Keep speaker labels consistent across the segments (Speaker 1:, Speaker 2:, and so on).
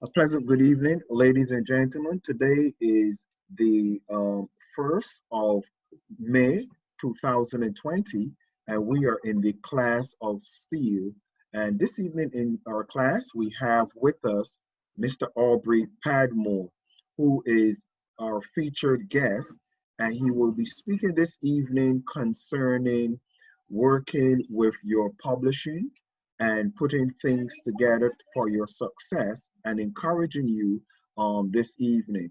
Speaker 1: A pleasant good evening, ladies and gentlemen. Today is the 1st of May 2020, and we are in the class of Steele. And this evening in our class, we have with us Mr. Aubrey Padmore, who is our featured guest, and he will be speaking this evening concerning working with your publishing and putting things together for your success and encouraging you this evening.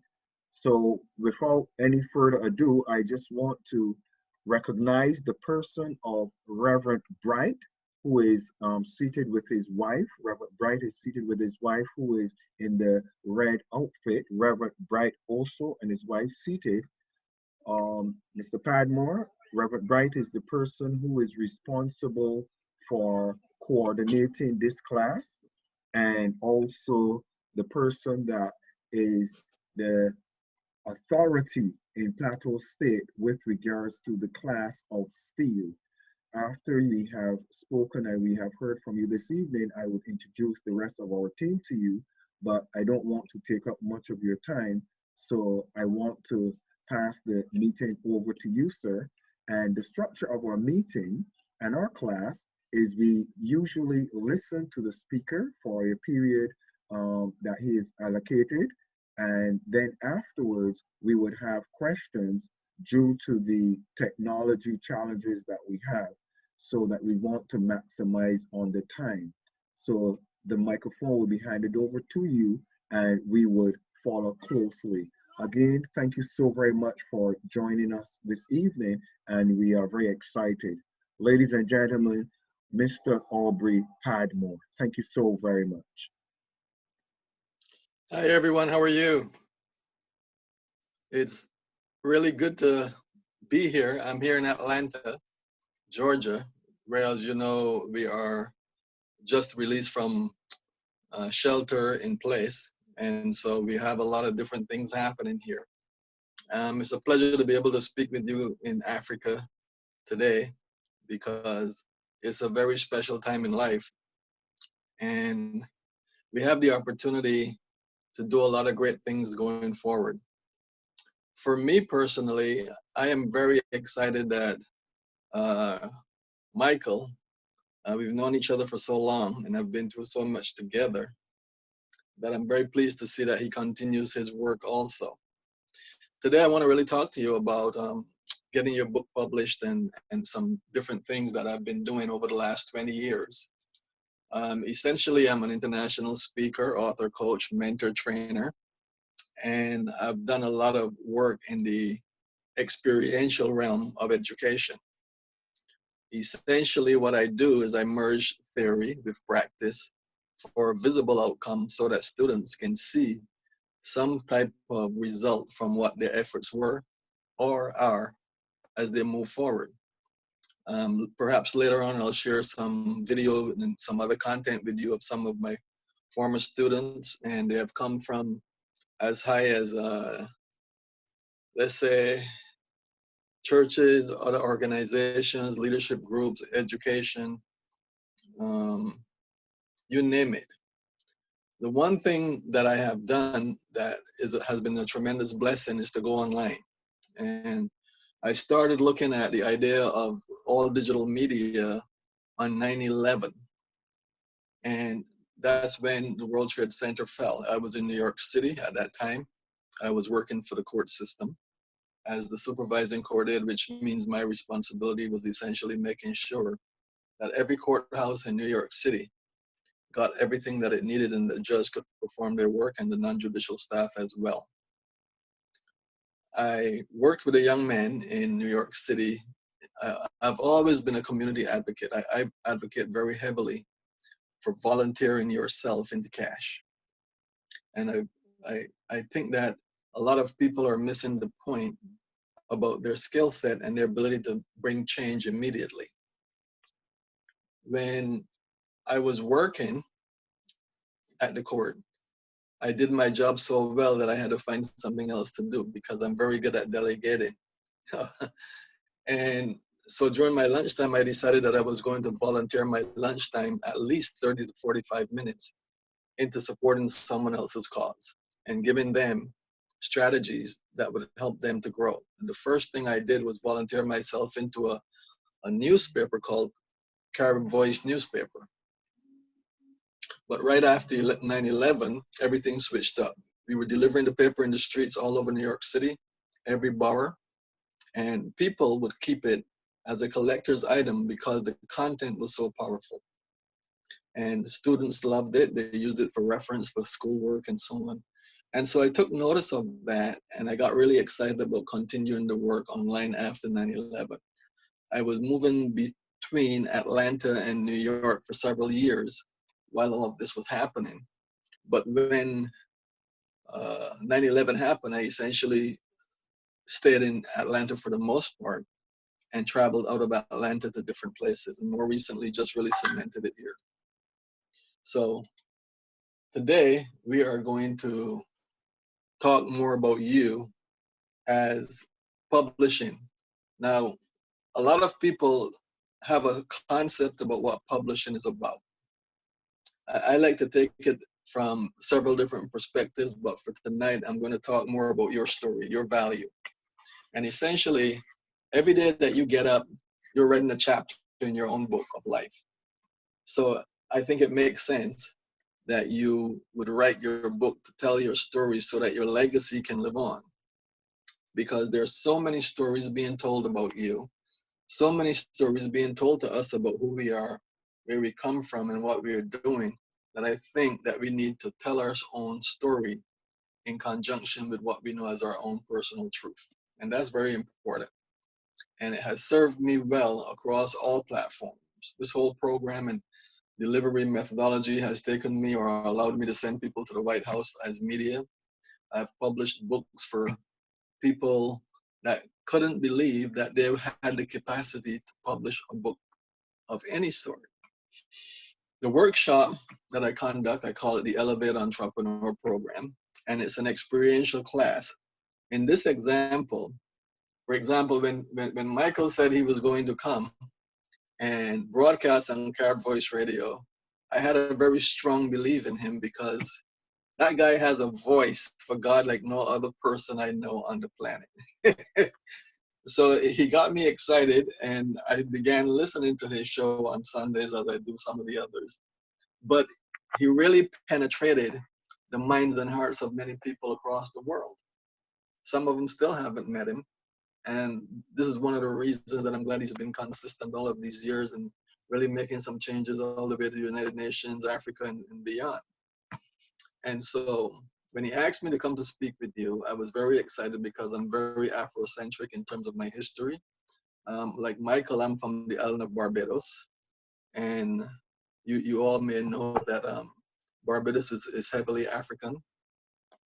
Speaker 1: So, without any further ado, I just want to recognize the person of Reverend Bright, who is seated with his wife. Reverend Bright is seated with his wife, who is in the red outfit. Reverend Bright also and his wife seated. Mr. Padmore, Reverend Bright is the person who is responsible for coordinating this class and also the person that is the authority in Plateau State with regards to the class of Steele. After we have spoken and we have heard from you this evening, I would introduce the rest of our team to you, but I don't want to take up much of your time, so I want to pass the meeting over to you, sir. And the structure of our meeting and our class is we usually listen to the speaker for a period that he is allocated, and then afterwards we would have questions due to the technology challenges that we have, so that we want to maximize on the time. So the microphone will be handed over to you and we would follow closely. Again, thank you so very much for joining us this evening, and we are very excited. Ladies and gentlemen, Mr. Aubrey Padmore, thank you so very much.
Speaker 2: Hi everyone, how are you? It's really good to be here. I'm here in Atlanta, Georgia, where, as you know, we are just released from shelter in place. And so we have a lot of different things happening here. It's a pleasure to be able to speak with you in Africa today because it's a very special time in life. And we have the opportunity to do a lot of great things going forward. For me personally, I am very excited that Michael, we've known each other for so long and have been through so much together that I'm very pleased to see that he continues his work also. Today, I want to really talk to you about getting your book published and some different things that I've been doing over the last 20 years. Essentially, I'm an international speaker, author, coach, mentor, trainer, and I've done a lot of work in the experiential realm of education. Essentially, what I do is I merge theory with practice for a visible outcome so that students can see some type of result from what their efforts were or are as they move forward. Perhaps later on I'll share some video and some other content with you of some of my former students, and they have come from as high as, let's say, churches, other organizations, leadership groups, education, you name it. The one thing that I have done that has been a tremendous blessing is to go online. And I started looking at the idea of all digital media on 9/11. And that's when the World Trade Center fell. I was in New York City at that time. I was working for the court system as the supervising court aide, which means my responsibility was essentially making sure that every courthouse in New York City got everything that it needed and the judge could perform their work and the non-judicial staff as well. I worked with a young man in New York City. I've always been a community advocate. I advocate very heavily for volunteering yourself into cash. And I think that a lot of people are missing the point about their skill set and their ability to bring change immediately. When I was working at the court, I did my job so well that I had to find something else to do because I'm very good at delegating. And so during my lunchtime, I decided that I was going to volunteer my lunchtime at least 30 to 45 minutes into supporting someone else's cause and giving them strategies that would help them to grow. And the first thing I did was volunteer myself into a newspaper called Carib Voice newspaper. But right after 9/11, everything switched up. We were delivering the paper in the streets all over New York City, every borough, and people would keep it as a collector's item because the content was so powerful. And students loved it. They used it for reference for schoolwork and so on. And so I took notice of that, and I got really excited about continuing the work online after 9/11. I was moving between Atlanta and New York for several years while all of this was happening. But when 9/11 happened, I essentially stayed in Atlanta for the most part and traveled out of Atlanta to different places, and more recently just really cemented it here. So today we are going to talk more about you as publishing. Now, a lot of people have a concept about what publishing is about. I like to take it from several different perspectives, but for tonight, I'm going to talk more about your story, your value. And essentially, every day that you get up, you're writing a chapter in your own book of life. So I think it makes sense that you would write your book to tell your story so that your legacy can live on. Because there's so many stories being told about you, so many stories being told to us about who we are, where we come from, and what we are doing, that I think that we need to tell our own story in conjunction with what we know as our own personal truth. And that's very important. And it has served me well across all platforms. This whole program and delivery methodology has taken me or allowed me to send people to the White House as media. I've published books for people that couldn't believe that they had the capacity to publish a book of any sort. The workshop that I conduct, I call it the Elevate Entrepreneur Program, and it's an experiential class. In this example, for example, when Michael said he was going to come and broadcast on Carib Voice Radio, I had a very strong belief in him because that guy has a voice for God like no other person I know on the planet. So he got me excited, and I began listening to his show on Sundays as I do some of the others. But he really penetrated the minds and hearts of many people across the world. Some of them still haven't met him. And this is one of the reasons that I'm glad he's been consistent all of these years and really making some changes all the way to the United Nations, Africa, and beyond. And so when he asked me to come to speak with you, I was very excited because I'm very Afrocentric in terms of my history. Like Michael, I'm from the island of Barbados. And you all may know that Barbados is heavily African.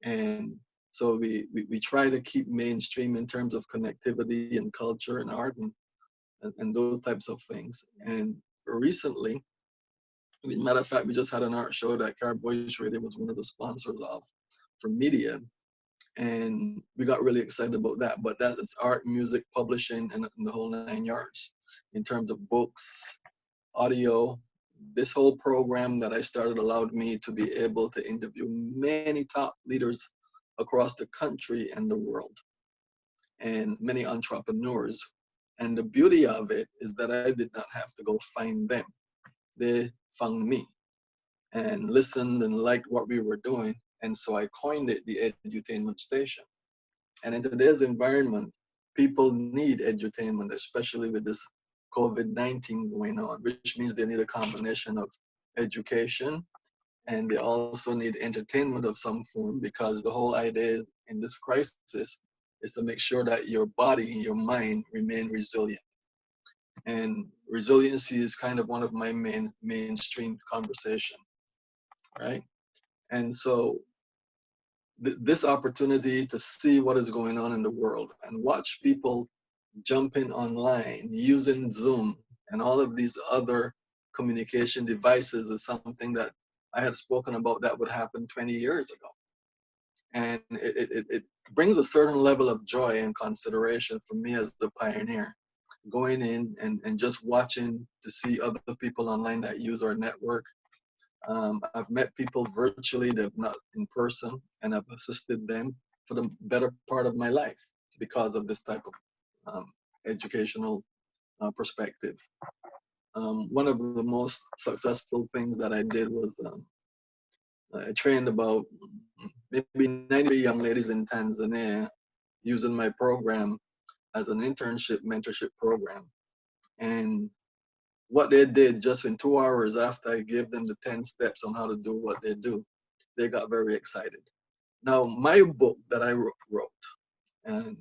Speaker 2: And so we try to keep mainstream in terms of connectivity and culture and art and those types of things. And recently, as a matter of fact, we just had an art show that Carib Voice Radio was one of the sponsors of for media. And we got really excited about that. But that is art, music, publishing, and the whole 9 yards in terms of books, audio. This whole program that I started allowed me to be able to interview many top leaders across the country and the world, and many entrepreneurs. And the beauty of it is that I did not have to go find them. They found me and listened and liked what we were doing. And so I coined it the edutainment station. And in today's environment, people need edutainment, especially with this COVID-19 going on, which means they need a combination of education, and they also need entertainment of some form, because the whole idea in this crisis is to make sure that your body and your mind remain resilient. And resiliency is kind of one of my mainstream conversation, right? And so this opportunity to see what is going on in the world and watch people jumping online using Zoom and all of these other communication devices is something that I had spoken about that would happen 20 years ago. And it brings a certain level of joy and consideration for me as the pioneer, going in and just watching to see other people online that use our network I've met people virtually that not in person, and I've assisted them for the better part of my life because of this type of educational perspective. One of the most successful things that I did was I trained about maybe 90 young ladies in Tanzania using my program as an internship mentorship program. And what they did just in 2 hours after I gave them the 10 steps on how to do what they do, they got very excited. Now, my book that I wrote, and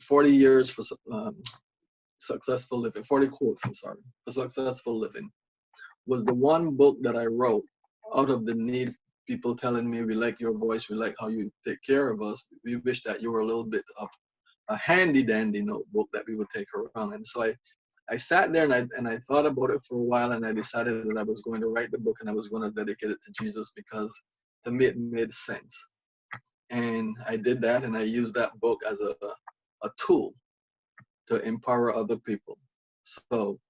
Speaker 2: 40 years for successful living, 40 quotes, I'm sorry, for successful living, was the one book that I wrote out of the need, people telling me, we like your voice, we like how you take care of us. We wish that you were a little bit of a handy dandy notebook that we would take around. And so I sat there and I thought about it for a while, and I decided that I was going to write the book and I was going to dedicate it to Jesus, because to me it made sense. And I did that, and I used that book as a tool to empower other people. So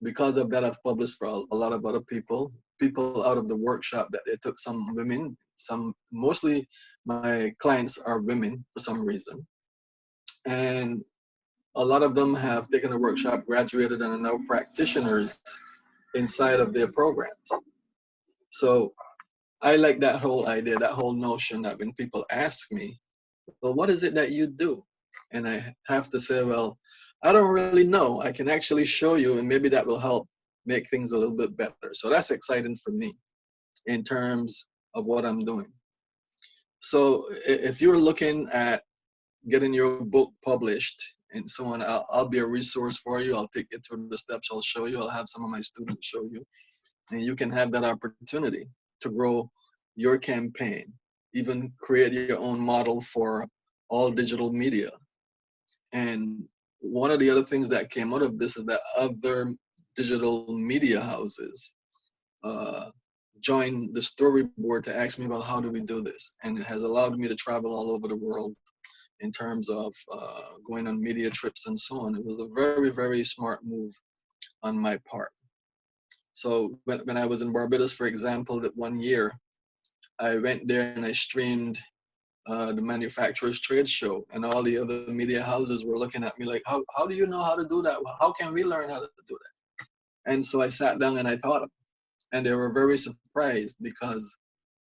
Speaker 2: because of that, I've published for a lot of other people out of the workshop that they took, some women, mostly my clients are women for some reason. And a lot of them have taken a workshop, graduated, and are now practitioners inside of their programs. So I like that whole idea, that whole notion that when people ask me, well, what is it that you do? And I have to say, well, I don't really know. I can actually show you, and maybe that will help make things a little bit better. So that's exciting for me in terms of what I'm doing. So if you're looking at getting your book published and so on, I'll be a resource for you. I'll take you through the steps. I'll show you. I'll have some of my students show you. And you can have that opportunity to grow your campaign, even create your own model for all digital media. And one of the other things that came out of this is that other digital media houses uh, joined the storyboard to ask me about how do we do this. And it has allowed me to travel all over the world in terms of going on media trips and so on. It was a very, very smart move on my part. So when I was in Barbados, for example, that one year, I went there and I streamed the manufacturers trade show, and all the other media houses were looking at me like, how do you know how to do that? How can we learn how to do that? And so I sat down and I taught them, and they were very surprised because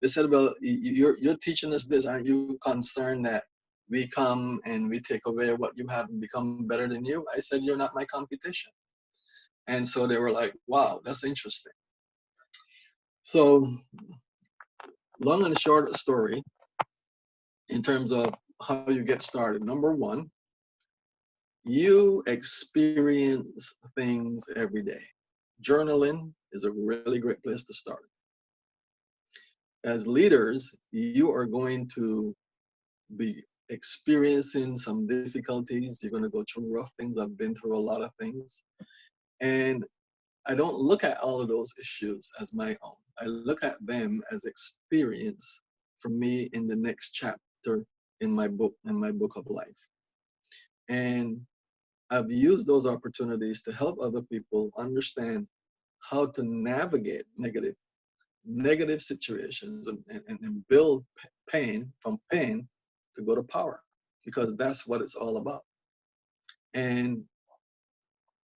Speaker 2: they said, well, you're teaching us this. Aren't you concerned that we come and we take away what you have and become better than you? I said, you're not my competition. And so they were like, wow, that's interesting. So long and short story, in terms of how you get started. Number one, you experience things every day. Journaling is a really great place to start. As leaders, you are going to be experiencing some difficulties. You're going to go through rough things. I've been through a lot of things. And I don't look at all of those issues as my own. I look at them as experience for me in the next chapter in my book of life. And I've used those opportunities to help other people understand how to navigate negative situations and build pain from pain to go to power, because that's what it's all about. And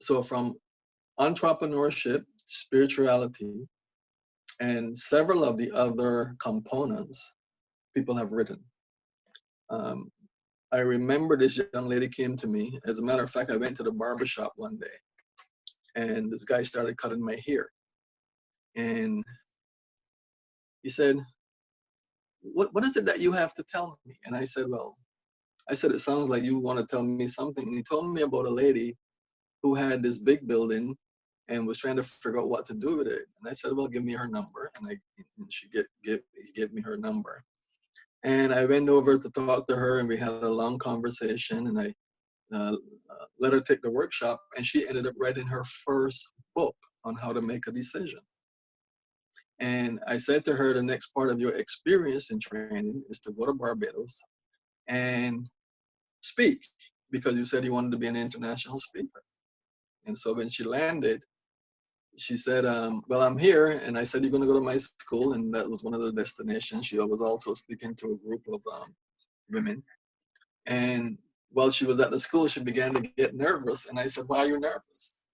Speaker 2: so from entrepreneurship, spirituality, and several of the other components, people have written. I remember this young lady came to me. As a matter of fact, I went to the barbershop one day, and this guy started cutting my hair. And he said, what is it that you have to tell me? And I said, well, it sounds like you want to tell me something. And he told me about a lady who had this big building and was trying to figure out what to do with it. And I said, well, give me her number. And he gave me her number. And I went over to talk to her, and we had a long conversation, and I let her take the workshop, and she ended up writing her first book on how to make a decision. And I said to her, the next part of your experience in training is to go to Barbados and speak, because you said you wanted to be an international speaker. And so when she landed, she said, well, I'm here. And I said, you're going to go to my school. And that was one of the destinations. She was also speaking to a group of women. And while she was at the school, she began to get nervous. And I said, why are you nervous?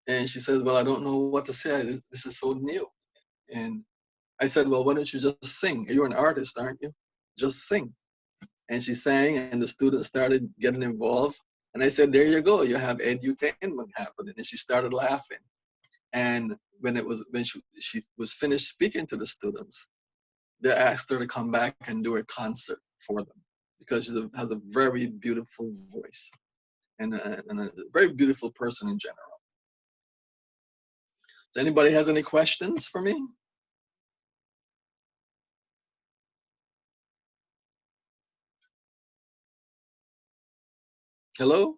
Speaker 2: And she says, well, I don't know what to say. This is so new. And I said, well, why don't you just sing? You're an artist, aren't you? Just sing. And she sang, and the students started getting involved. And I said, there you go. You have edutainment happening. And she started laughing. And when she was finished speaking to the students, they asked her to come back and do a concert for them because she has a very beautiful voice and a very beautiful person in general. Does anybody has any questions for me? Hello?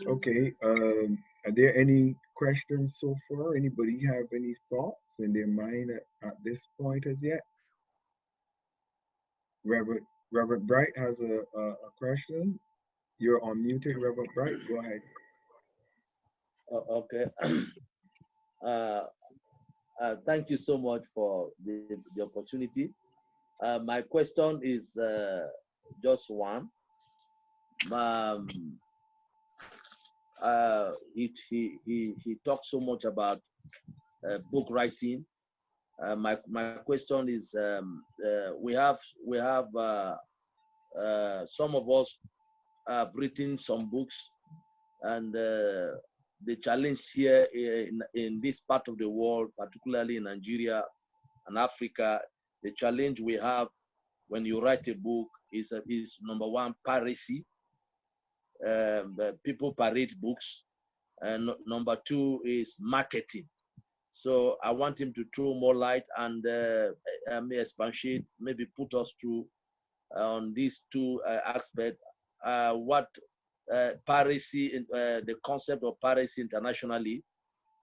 Speaker 1: Okay. Are there any questions so far? Anybody have any thoughts in their mind at this point as yet? Reverend Bright has a question. You're unmuted, Reverend Bright. Go ahead.
Speaker 3: Okay. uh, Thank you so much for the opportunity. My question is just one. Um, he talked so much about book writing. My question is, we have some of us have written some books, and the challenge here in this part of the world, particularly in Nigeria and Africa, the challenge we have when you write a book is number one, piracy. People pirate books, and number two is marketing. So I want him to throw more light and may expatiate, maybe put us through on these two aspects. What piracy, the concept of piracy internationally,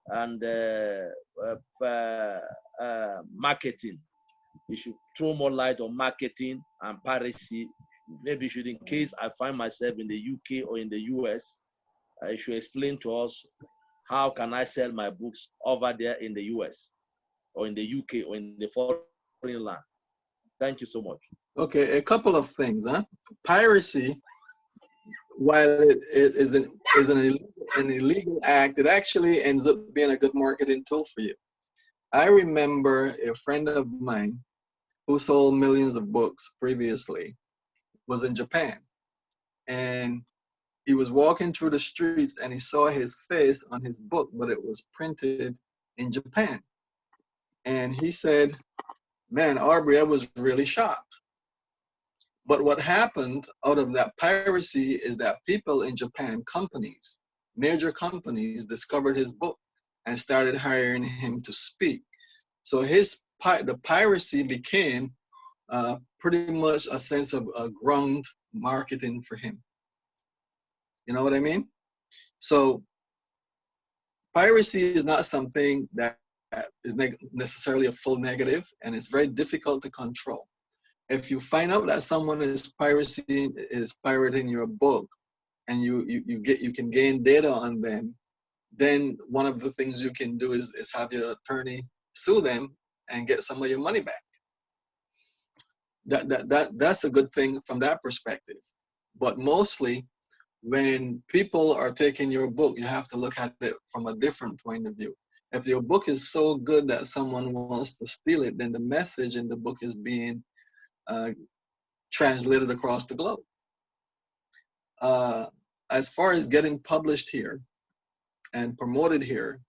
Speaker 3: and marketing. You should throw more light on marketing and piracy. Maybe should, in case I find myself in the UK or in the US, you should explain to us how can I sell my books over there in the US or in the UK or in the foreign land. Thank you so much.
Speaker 2: Okay, a couple of things. Piracy, while it is an illegal act, it actually ends up being a good marketing tool for you. I remember a friend of mine who sold millions of books previously was in Japan. And he was walking through the streets and he saw his face on his book, but it was printed in Japan. And he said, man, Aubrey, I was really shocked. But what happened out of that piracy is that people in Japan, companies, major companies, discovered his book and started hiring him to speak. So the piracy became pretty much a sense of ground marketing for him. You know what I mean? So piracy is not something that is necessarily a full negative, and it's very difficult to control. If you find out that someone is pirating your book, and you can gain data on them, then one of the things you can do is have your attorney sue them and get some of your money back. That's a good thing from that perspective. But mostly, when people are taking your book, you have to look at it from a different point of view. If your book is so good that someone wants to steal it, then the message in the book is being translated across the globe. As far as getting published here and promoted here,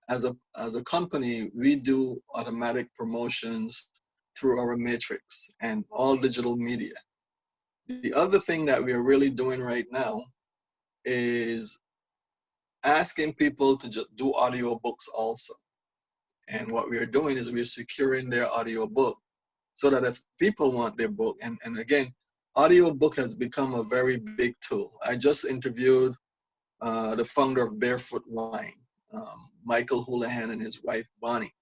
Speaker 2: as a company, we do automatic promotions through our matrix and all digital media. The other thing that we are really doing right now is asking people to just do audiobooks also. And what we are doing is we're securing their audiobook so that if people want their book, and again, audiobook has become a very big tool. I just interviewed the founder of Barefoot Wine, Michael Houlihan, and his wife, Bonnie.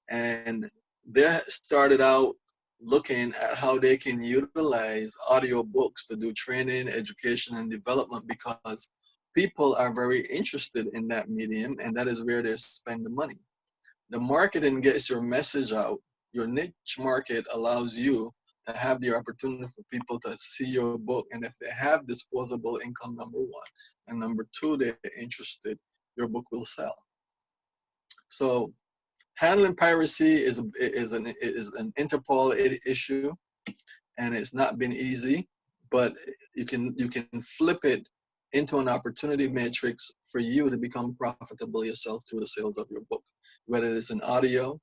Speaker 2: And they started out looking at how they can utilize audiobooks to do training, education, and development, because people are very interested in that medium, and that is where they spend the money. The marketing gets your message out. Your niche market allows you to have the opportunity for people to see your book, and if they have disposable income, number one, and number two, they're interested, your book will sell. So handling piracy is an Interpol issue, and it's not been easy, but you can flip it into an opportunity matrix for you to become profitable yourself through the sales of your book, whether it's an audio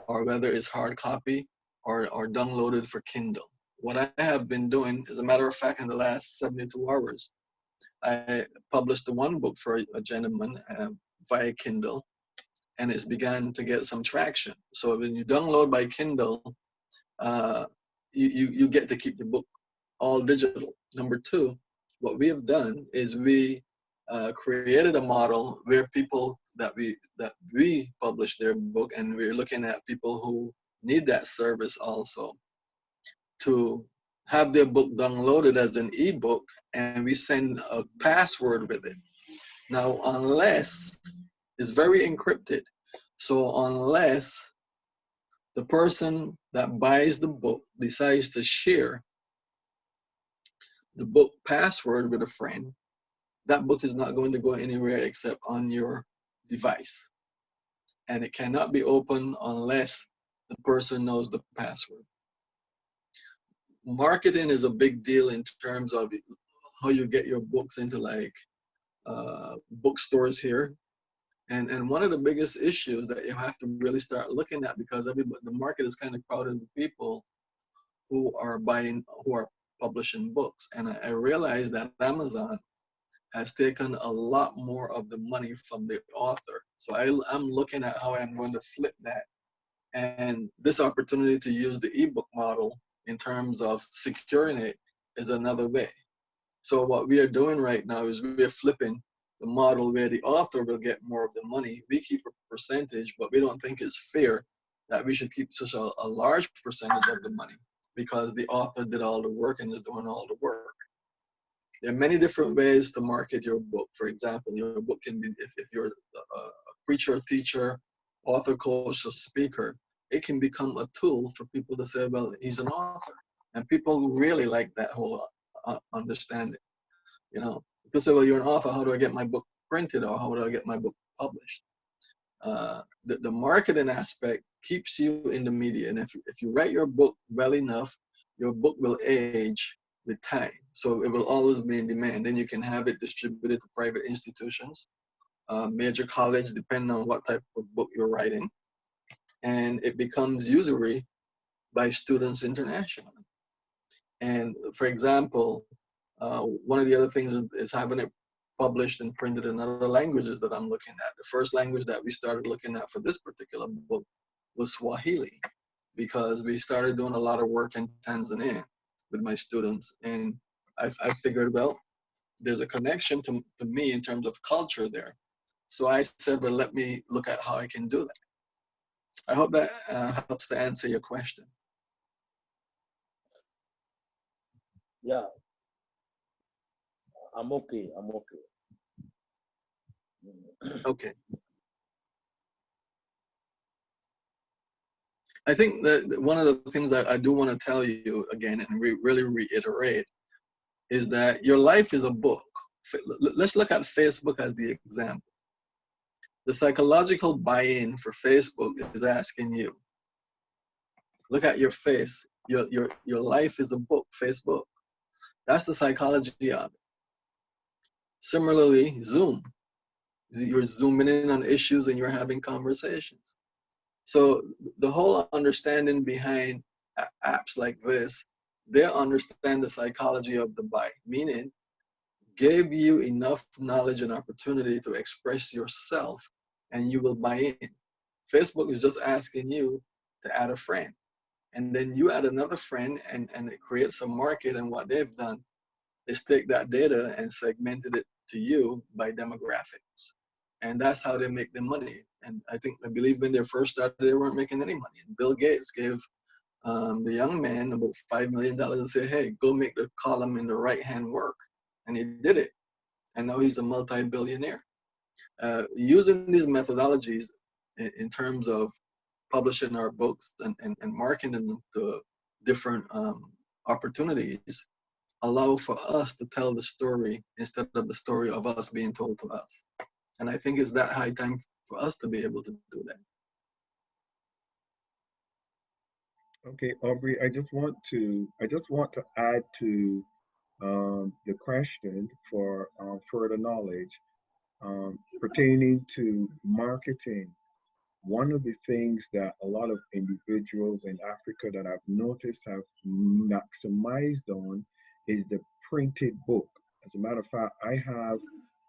Speaker 2: or whether it's hard copy or downloaded for Kindle. What I have been doing, as a matter of fact, in the last 72 hours, I published one book for a gentleman via Kindle, and it's begun to get some traction. So when you download by Kindle, uh, you get to keep the book all digital. Number two, what we have done is we created a model where people that we publish their book, and we're looking at people who need that service also to have their book downloaded as an ebook, and we send a password with it. Now, unless it's very encrypted, so unless the person that buys the book decides to share the book password with a friend, that book is not going to go anywhere except on your device. And it cannot be opened unless the person knows the password. Marketing is a big deal in terms of how you get your books into like bookstores here. And one of the biggest issues that you have to really start looking at, because the market is kind of crowded with people who are publishing books. And I realized that Amazon has taken a lot more of the money from the author. So I'm looking at how I'm going to flip that. And this opportunity to use the ebook model in terms of securing it is another way. So what we are doing right now is we are flipping the model where the author will get more of the money. We keep a percentage, but we don't think it's fair that we should keep such a large percentage of the money, because the author did all the work and is doing all the work. There are many different ways to market your book. For example, your book can be, if you're a preacher, teacher, author, coach, or speaker, it can become a tool for people to say, well, he's an author. And people really like that whole understanding. You know, people say, well, you're an author, how do I get my book printed, or how do I get my book published? The marketing aspect keeps you in the media. And if you write your book well enough, your book will age with time. So it will always be in demand. Then you can have it distributed to private institutions, major college, depending on what type of book you're writing. And it becomes usury by students internationally. And for example, one of the other things is having it published and printed in other languages that I'm looking at. The first language that we started looking at for this particular book was Swahili, because we started doing a lot of work in Tanzania with my students. And I figured, well, there's a connection to me in terms of culture there. So I said, well, let me look at how I can do that. I hope that helps to answer your question.
Speaker 3: Yeah, I'm okay. I'm okay.
Speaker 2: Okay. I think that one of the things that I do want to tell you again and really reiterate is that your life is a book. Let's look at Facebook as the example. The psychological buy-in for Facebook is asking you, look at your face. Your life is a book, Facebook. That's the psychology of it. Similarly, Zoom. You're zooming in on issues and you're having conversations. So the whole understanding behind apps like this, they understand the psychology of the buy, meaning give you enough knowledge and opportunity to express yourself and you will buy in. Facebook is just asking you to add a friend. And then you add another friend and it creates a market. And what they've done is take that data and segmented it to you by demographics. And that's how they make their money. And I believe when they first started, they weren't making any money. And Bill Gates gave the young man about $5 million and said, hey, go make the column in the right hand work. And he did it. And now he's a multi-billionaire. Using these methodologies in terms of publishing our books and marketing them to different opportunities allow for us to tell the story instead of the story of us being told to us. And I think it's that high time for us to be able to do that.
Speaker 1: Okay, Aubrey, I just want to add to the question for further knowledge pertaining to marketing. One of the things that a lot of individuals in Africa that I've noticed have maximized on is the printed book. As a matter of fact, I have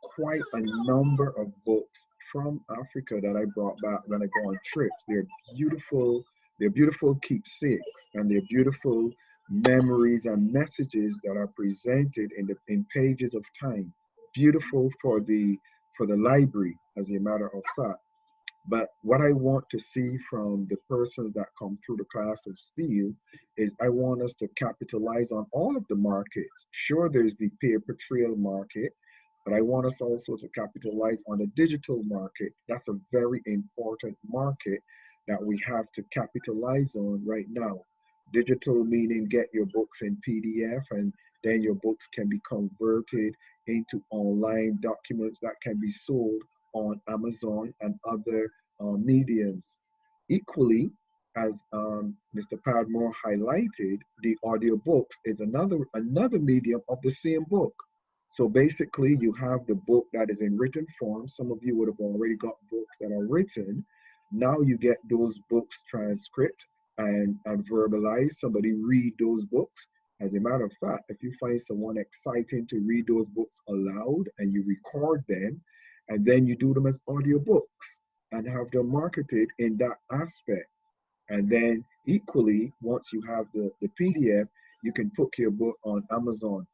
Speaker 1: quite a number of books from Africa that I brought back when I go on trips. They're beautiful keepsakes, and they're beautiful memories and messages that are presented in pages of time. Beautiful for the library, as a matter of fact. But what I want to see from the persons that come through the class of Steel is I want us to capitalize on all of the markets. Sure, there's the paper trail market, but I want us also to capitalize on the digital market. That's a very important market that we have to capitalize on right now. Digital meaning get your books in PDF, and then your books can be converted into online documents that can be sold on Amazon and other mediums. Equally, as Mr. Padmore highlighted, the audiobooks is another medium of the same book. So basically, you have the book that is in written form. Some of you would have already got books that are written. Now you get those books transcript and verbalized. Somebody read those books. As a matter of fact, if you find someone exciting to read those books aloud and you record them, and then you do them as audiobooks and have them marketed in that aspect. And then equally, once you have the PDF, you can put your book on Amazon.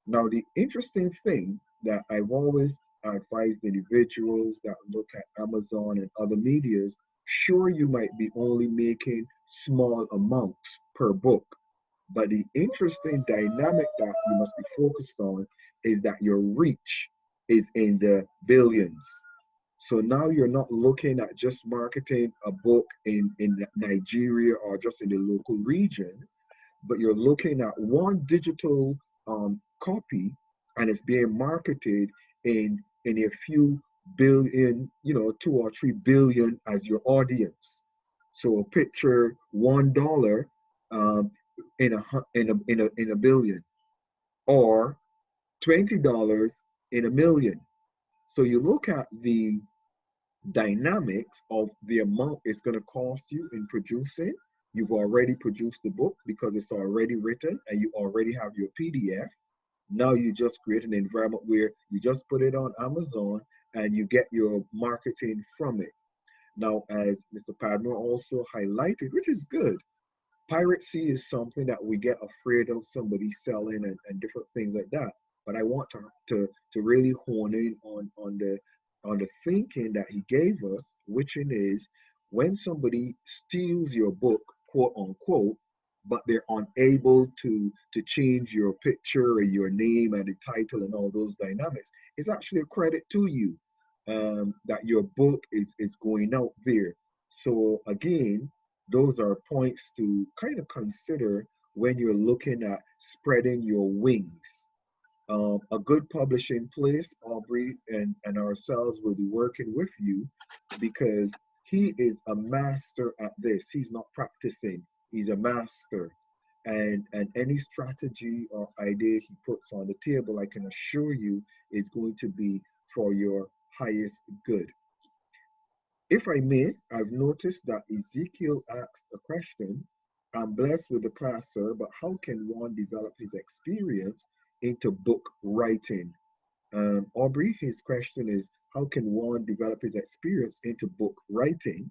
Speaker 1: Now, the interesting thing that I've always advised individuals that look at Amazon and other medias, sure, you might be only making small amounts per book, but the interesting dynamic that you must be focused on is that your reach is in the billions. So now you're not looking at just marketing a book in Nigeria or just in the local region, but you're looking at one digital copy, and it's being marketed in a few billion, 2 or 3 billion as your audience. So picture $1 um, in a billion, or $20 in a million. So you look at the dynamics of the amount it's going to cost you in producing. You've already produced the book because it's already written and you already have your PDF. Now you just create an environment where you just put it on Amazon and you get your marketing from it. Now, as Mr. Padmore also highlighted, which is good, piracy is something that we get afraid of somebody selling and different things like that. But I want to really hone in on the thinking that he gave us, which is when somebody steals your book, quote unquote, but they're unable to change your picture or your name and the title and all those dynamics, it's actually a credit to you that your book is going out there. So again, those are points to kind of consider when you're looking at spreading your wings. A good publishing place, Aubrey and ourselves will be working with you because he is a master at this. He's not practicing, he's a master. And any strategy or idea he puts on the table, I can assure you, is going to be for your highest good. If I may, I've noticed that Ezekiel asked a question. I'm blessed with the class, sir, but how can one develop his experience into book writing? Aubrey, his question is, how can one develop his experience into book writing?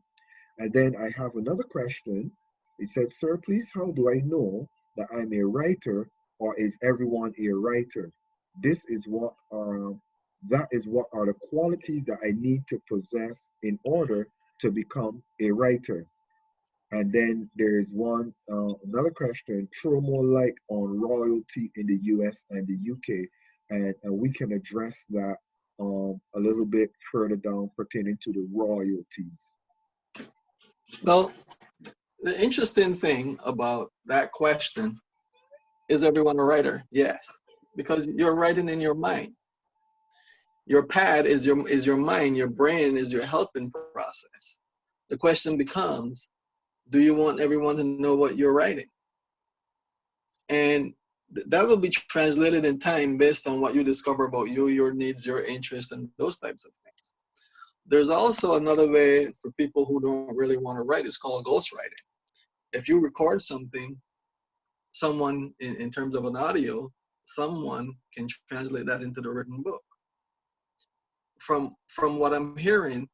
Speaker 1: And then I have another question. It said, sir, please, how do I know that I'm a writer or is everyone a writer? This is what that is what are the qualities that I need to possess in order to become a writer. And then there's another question, throw more light on royalty in the US and the UK. And we can address that a little bit further down pertaining to the royalties.
Speaker 2: Well, the interesting thing about that question is everyone a writer? Yes, because you're writing in your mind. Your pad is your mind, your brain is your helping process. The question becomes, do you want everyone to know what you're writing? And that will be translated in time based on what you discover about you, your needs, your interests, and those types of things. There's also another way for people who don't really want to write. It's called ghostwriting. If you record something, someone in terms of an audio, someone can translate that into the written book. From what I'm hearing,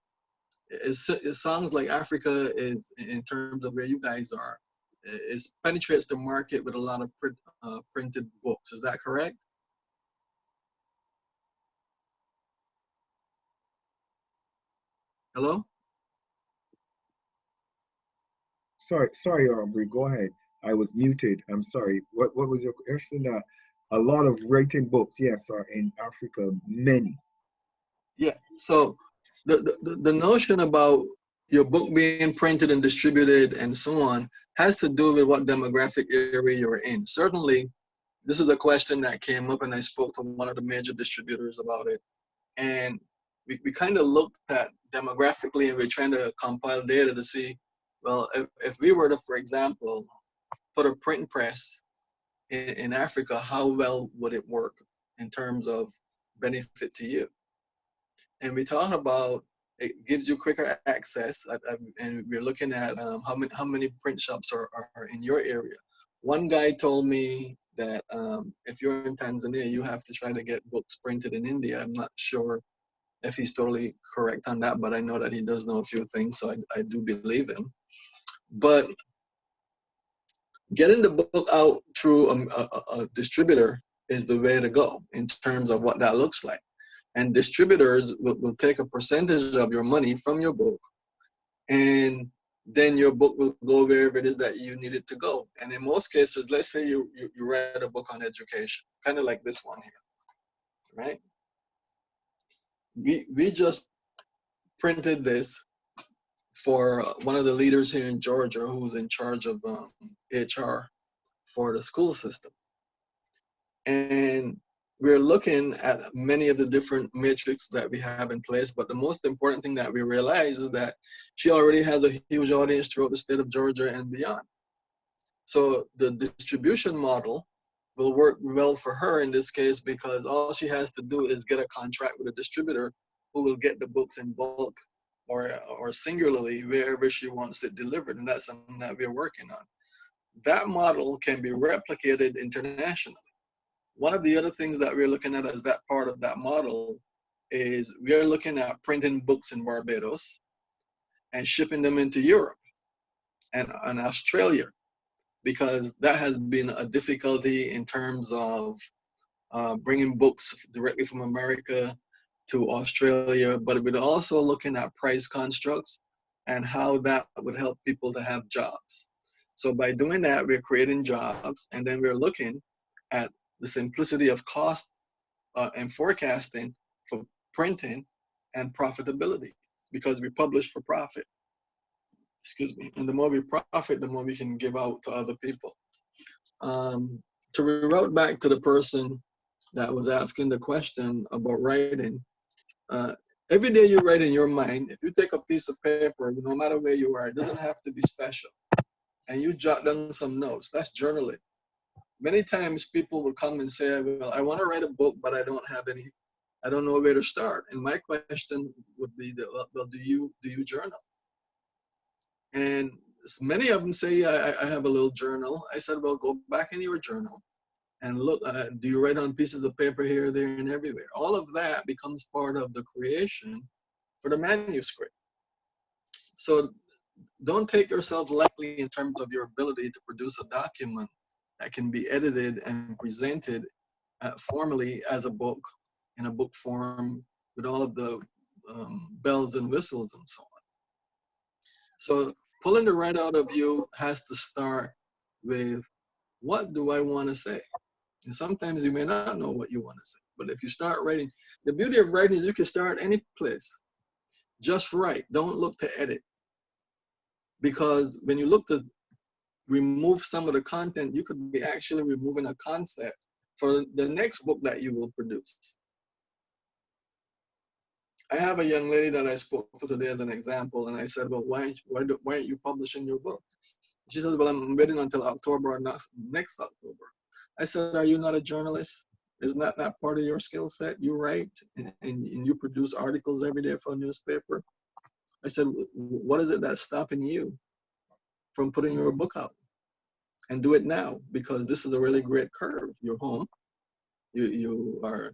Speaker 2: it sounds like Africa is, in terms of where you guys are, is penetrates the market with a lot of printed books. Is that correct? Hello?
Speaker 1: Sorry, Aubrey, go ahead. I was muted. I'm sorry. What was your question? A lot of writing books, yes, are in Africa, many.
Speaker 2: Yeah. So the notion about your book being printed and distributed and so on has to do with what demographic area you're in. Certainly, this is a question that came up, and I spoke to one of the major distributors about it. And we kind of looked at demographically, and we're trying to compile data to see, well, if we were to, for example, put a printing press in Africa, how well would it work in terms of benefit to you? And we talked about it gives you quicker access, and we're looking at how many print shops are in your area. One guy told me that if you're in Tanzania, you have to try to get books printed in India. I'm not sure if he's totally correct on that, but I know that he does know a few things, so I do believe him. But getting the book out through a distributor is the way to go in terms of what that looks like. And distributors will take a percentage of your money from your book, and then your book will go wherever it is that you need it to go. And in most cases, let's say you write a book on education, kind of like this one here, right? We just printed this for one of the leaders here in Georgia who's in charge of HR for the school system. And we're looking at many of the different metrics that we have in place, but the most important thing that we realize is that she already has a huge audience throughout the state of Georgia and beyond. So the distribution model will work well for her in this case, because all she has to do is get a contract with a distributor who will get the books in bulk or singularly wherever she wants it delivered. And that's something that we're working on. That model can be replicated internationally. One of the other things that we're looking at as that part of that model is we're looking at printing books in Barbados and shipping them into Europe and Australia, because that has been a difficulty in terms of bringing books directly from America to Australia, but we're also looking at price constructs and how that would help people to have jobs. So by doing that, we're creating jobs, and then we're looking at the simplicity of cost and forecasting for printing and profitability, because we publish for profit. Excuse me. And the more we profit, the more we can give out to other people. To reroute back to the person that was asking the question about writing, every day you write in your mind, if you take a piece of paper, no matter where you are, it doesn't have to be special, and you jot down some notes, that's journaling. Many times people will come and say, well, I want to write a book, but I don't have any, I don't know where to start. And my question would be, well, do you journal? And many of them say, I have a little journal. I said, well, go back in your journal and look, do you write on pieces of paper here, there, and everywhere? All of that becomes part of the creation for the manuscript. So don't take yourself lightly in terms of your ability to produce a document that can be edited and presented formally as a book, in a book form, with all of the bells and whistles and so on. So Pulling the right out of you has to start with, what do I want to say? And sometimes you may not know what you want to say. But if you start writing, the beauty of writing is you can start any place. Just write. Don't look to edit. Because when you look to remove some of the content, you could be actually removing a concept for the next book that you will produce. I have a young lady that I spoke to today as an example, and I said, well, why aren't you publishing your book? She says, well, I'm waiting until October or next October. I said, are you not a journalist? Isn't that part of your skill set? You write and you produce articles every day for a newspaper. I said, what is it that's stopping you from putting your book out? And do it now, because this is a really great curve. You're home. You are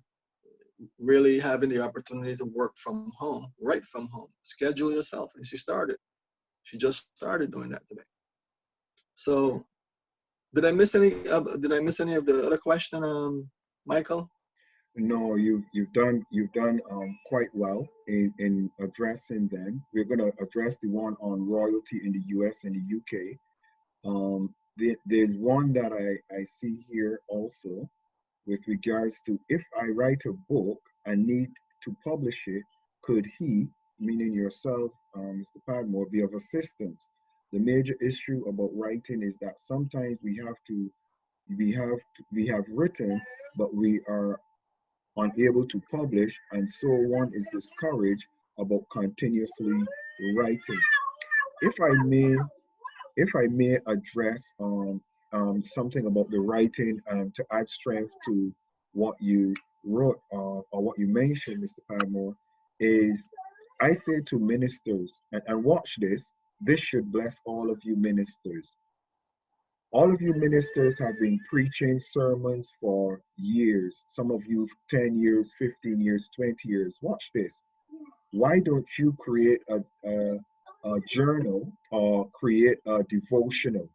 Speaker 2: really having the opportunity to work from home, write from home, schedule yourself. And she just started doing that today. So did I miss any of the other question, Michael?
Speaker 1: No, you've done quite well in addressing them. We're going to address the one on royalty in the U.S. and the U.K. There's one that I see here also with regards to, if I write a book and need to publish it, could he, meaning yourself, Mr. Padmore, be of assistance? The major issue about writing is that sometimes we have written, but we are unable to publish, and so one is discouraged about continuously writing. If I may, if I may address something about the writing to add strength to what you wrote or what you mentioned, Mr. Padmore, is I say to ministers, and watch this, this should bless all of you ministers. All of you ministers have been preaching sermons for years. Some of you 10 years, 15 years, 20 years. Watch this. Why don't you create a journal or create a devotional?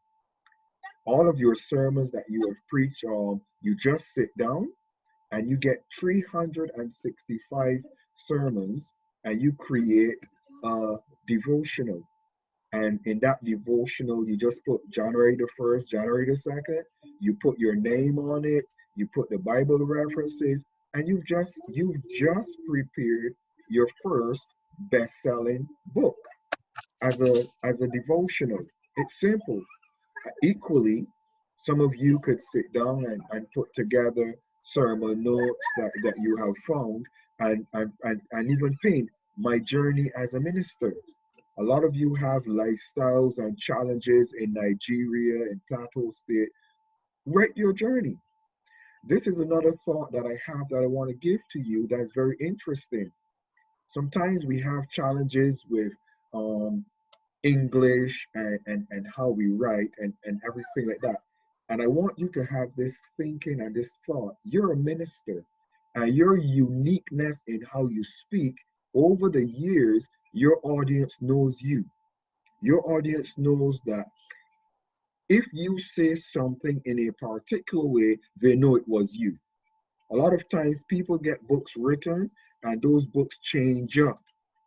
Speaker 1: All of your sermons that you have preached, you just sit down and you get 365 sermons and you create a devotional. And in that devotional, you just put January the 1st, January the 2nd, you put your name on it, you put the Bible references, and you've just prepared your first best-selling book as a devotional. It's simple. Equally, some of you could sit down and put together sermon notes that you have found and even paint my journey as a minister. A lot of you have lifestyles and challenges in Nigeria and Plateau State. Write your journey. This is another thought that I have that I want to give to you that's very interesting. Sometimes we have challenges with um, English and how we write and everything like that. And I want you to have this thinking and this thought. You're a minister, and your uniqueness in how you speak over the years, your audience knows you. Your audience knows that if you say something in a particular way, they know it was you. A lot of times people get books written and those books change up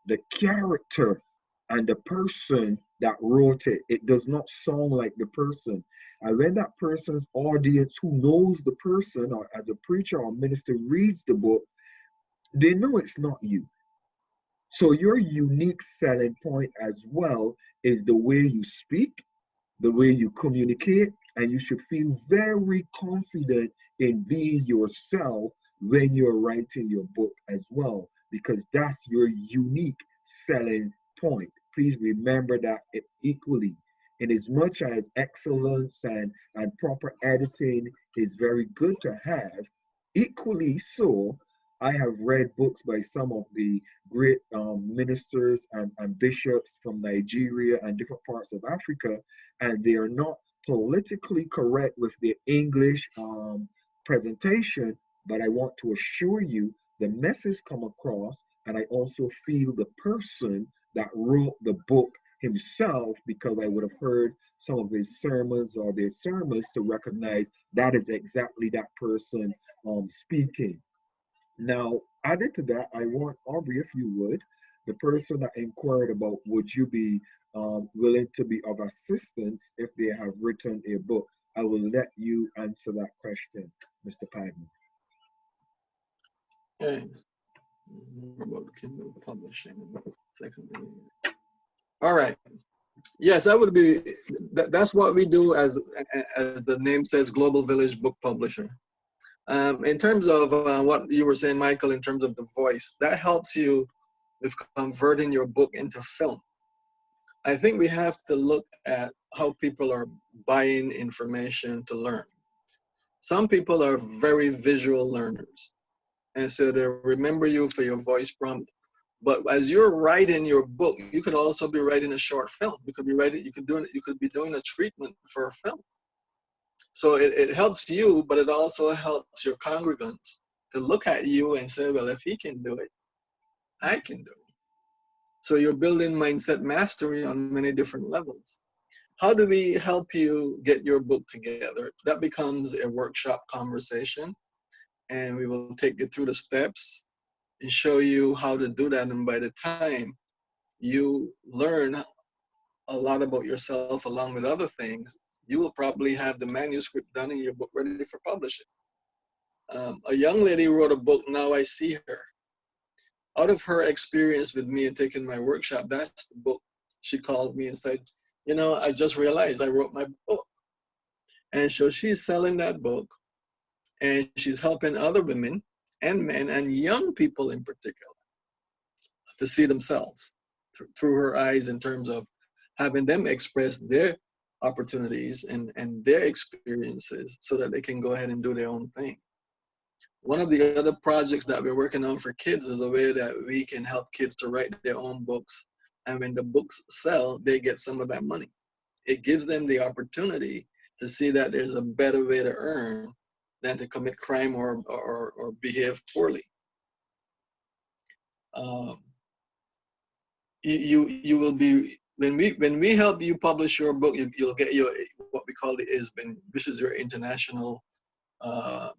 Speaker 1: the character and the person that wrote it. It does not sound like the person. And when that person's audience who knows the person, or as a preacher or minister reads the book, they know it's not you. So your unique selling point as well is the way you speak, the way you communicate, and you should feel very confident in being yourself when you're writing your book as well, because that's your unique selling point. Please remember that equally. In as much as excellence and proper editing is very good to have, equally so, I have read books by some of the great ministers and bishops from Nigeria and different parts of Africa, and they are not politically correct with their English presentation, but I want to assure you the message come across, and I also feel the person that wrote the book himself, because I would have heard some of his sermons or their sermons to recognize that is exactly that person speaking. Now, added to that, I want Aubrey, if you would, the person that inquired about would you be willing to be of assistance if they have written a book? I will let you answer that question, Mr. Padmore.
Speaker 2: Okay. More about Kindle publishing. Secondly. All right. Yes, that would be. That's what we do as the name says, Global Village Book Publisher. In terms of what you were saying, Michael, in terms of the voice, that helps you with converting your book into film. I think we have to look at how people are buying information to learn. Some people are very visual learners, and so they remember you for your voice prompt. But as you're writing your book, you could also be writing a short film. You could be writing, you could be doing a treatment for a film. So it helps you, but it also helps your congregants to look at you and say, well, if he can do it, I can do it. So you're building mindset mastery on many different levels. How do we help you get your book together? That becomes a workshop conversation, and we will take you through the steps and show you how to do that. And by the time you learn a lot about yourself along with other things, you will probably have the manuscript done and your book ready for publishing. A young lady wrote a book, Now I See Her. Out of her experience with me and taking my workshop, that's the book. She called me and said, you know, I just realized I wrote my book. And so she's selling that book, and she's helping other women and men and young people in particular to see themselves through her eyes in terms of having them express their opportunities and their experiences so that they can go ahead and do their own thing. One of the other projects that we're working on for kids is a way that we can help kids to write their own books. And when the books sell, they get some of that money. It gives them the opportunity to see that there's a better way to earn than to commit crime or behave poorly. Um, you will be when we help you publish your book, you'll get your what we call the ISBN, which is your international uh,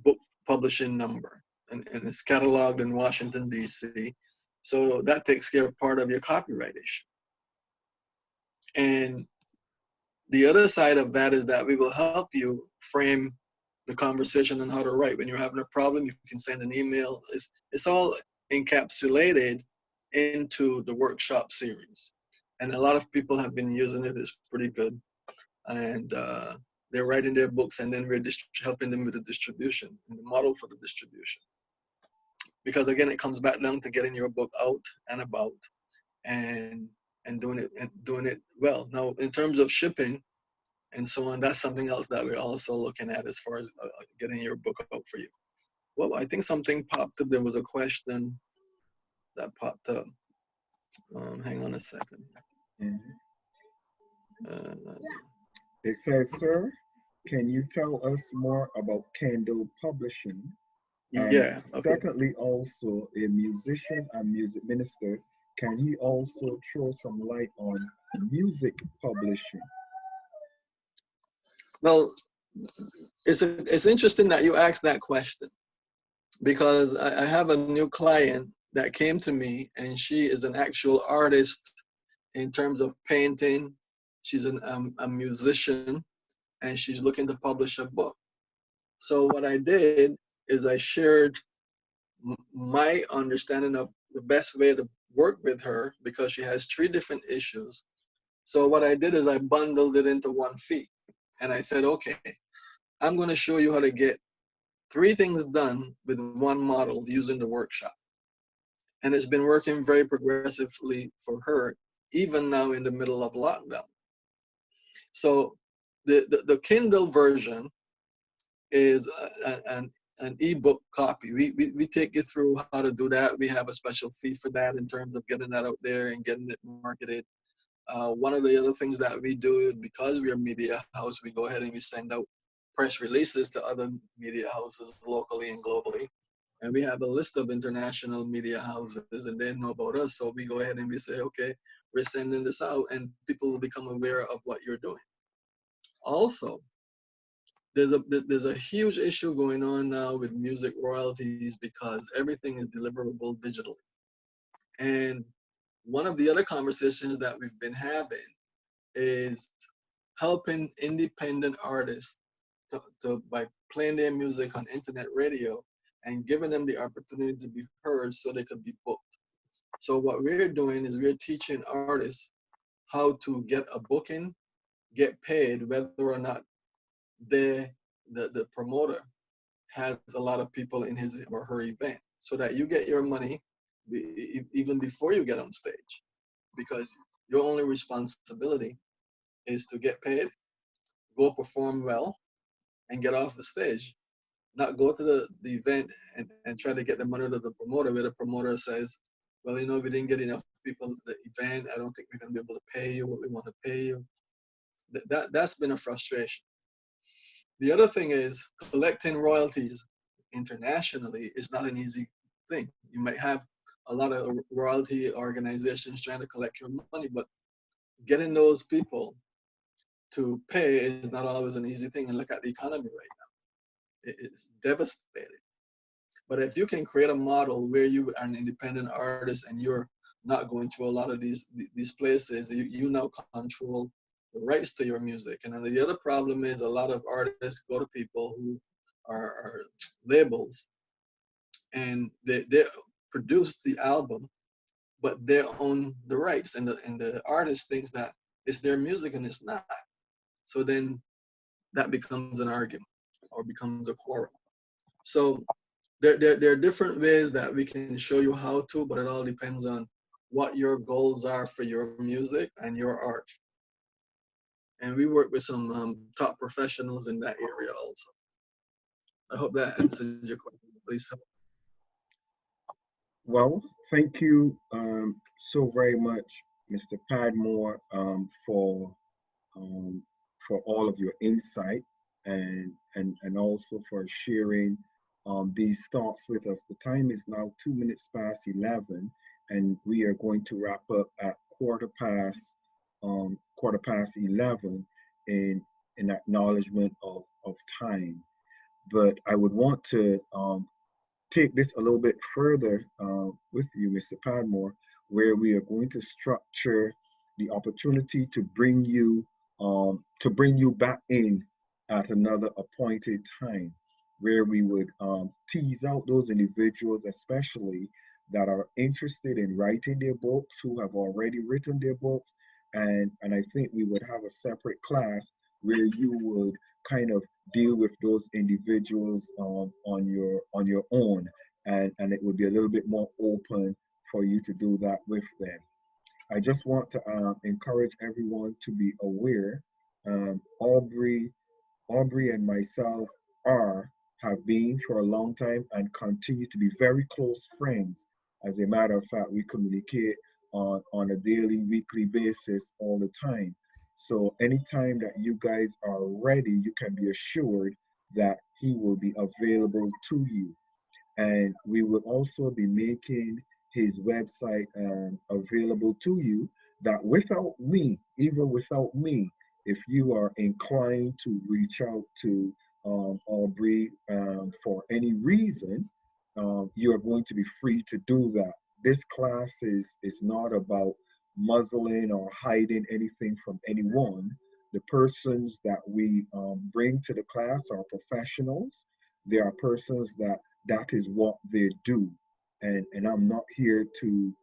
Speaker 2: book publishing number, and it's cataloged in Washington D.C. So that takes care of part of your copyright issue. And the other side of that is that we will help you frame the conversation on how to write. When you're having a problem, you can send an email. It's all encapsulated into the workshop series. And a lot of people have been using it. It's pretty good. And they're writing their books, and then we're helping them with the distribution and the model for the distribution. Because again, it comes back down to getting your book out and about and doing it well. Now, in terms of shipping and so on, that's something else that we're also looking at as far as getting your book out for you. Well, I think something popped up. There was a question that popped up. Hang on a second.
Speaker 1: Mhm.
Speaker 2: Uh,
Speaker 1: It says, sir, can you tell us more about Kindle publishing? And
Speaker 2: yeah, okay.
Speaker 1: secondly, also a musician and music minister, can he also throw some light on music publishing?
Speaker 2: Well, it's interesting that you asked that question, because I have a new client that came to me, and she is an actual artist in terms of painting. She's a musician, and she's looking to publish a book. So what I did is I shared my understanding of the best way to work with her, because she has 3 different issues. So what I did is I bundled it into one fee, and I said, okay, I'm going to show you how to get 3 things done with one model using the workshop. And it's been working very progressively for her, even now in the middle of lockdown. So the Kindle version is an ebook copy. We take you through how to do that. We have a special fee for that in terms of getting that out there and getting it marketed. One of the other things that we do, because we're a media house, we go ahead and we send out press releases to other media houses locally and globally. And we have a list of international media houses, and they know about us. So we go ahead and we say, okay, we're sending this out, and people will become aware of what you're doing. Also, there's a huge issue going on now with music royalties, because everything is deliverable digitally. And one of the other conversations that we've been having is helping independent artists by playing their music on internet radio and giving them the opportunity to be heard so they could be booked. So what we're doing is we're teaching artists how to get a booking, get paid, whether or not the promoter has a lot of people in his or her event, so that you get your money even before you get on stage, because your only responsibility is to get paid, go perform well, and get off the stage. Not go to the event and try to get the money to the promoter, where the promoter says, well, we didn't get enough people to the event. I don't think we're going to be able to pay you what we want to pay you. That's been a frustration. The other thing is collecting royalties internationally is not an easy thing. You might have a lot of royalty organizations trying to collect your money, but getting those people to pay is not always an easy thing. And look at the economy right now. It's devastated. But if you can create a model where you are an independent artist and you're not going to a lot of these places, you now control the rights to your music. And then the other problem is a lot of artists go to people who are labels, and they produce the album, but they own the rights, and the artist thinks that it's their music and it's not. So then that becomes an argument or becomes a quarrel. So there are different ways that we can show you how to, but it all depends on what your goals are for your music and your art. And we work with some top professionals in that area also. I hope that answers your question. Please help.
Speaker 1: Well, thank you so very much, Mr. Padmore, um, for all of your insight and also for sharing these thoughts with us. The time is now 2 minutes past 11, and we are going to wrap up at quarter past 11 in acknowledgement of time. But I would want to take this a little bit further with you, Mr. Padmore, where we are going to structure the opportunity to bring you back in at another appointed time, where we would tease out those individuals, especially that are interested in writing their books, who have already written their books, and I think we would have a separate class where you would kind of deal with those individuals on your own, and it would be a little bit more open for you to do that with them. I just want to encourage everyone to be aware. Aubrey and myself are have been for a long time and continue to be very close friends. As a matter of fact, we communicate on a daily, weekly basis all the time. So anytime that you guys are ready, you can be assured that he will be available to you. And we will also be making his website available to you, that without me, even without me, if you are inclined to reach out to Aubrey for any reason, you are going to be free to do that. This class is not about muzzling or hiding anything from anyone. The persons that we bring to the class are professionals. They are persons that is what they do, and I'm not here to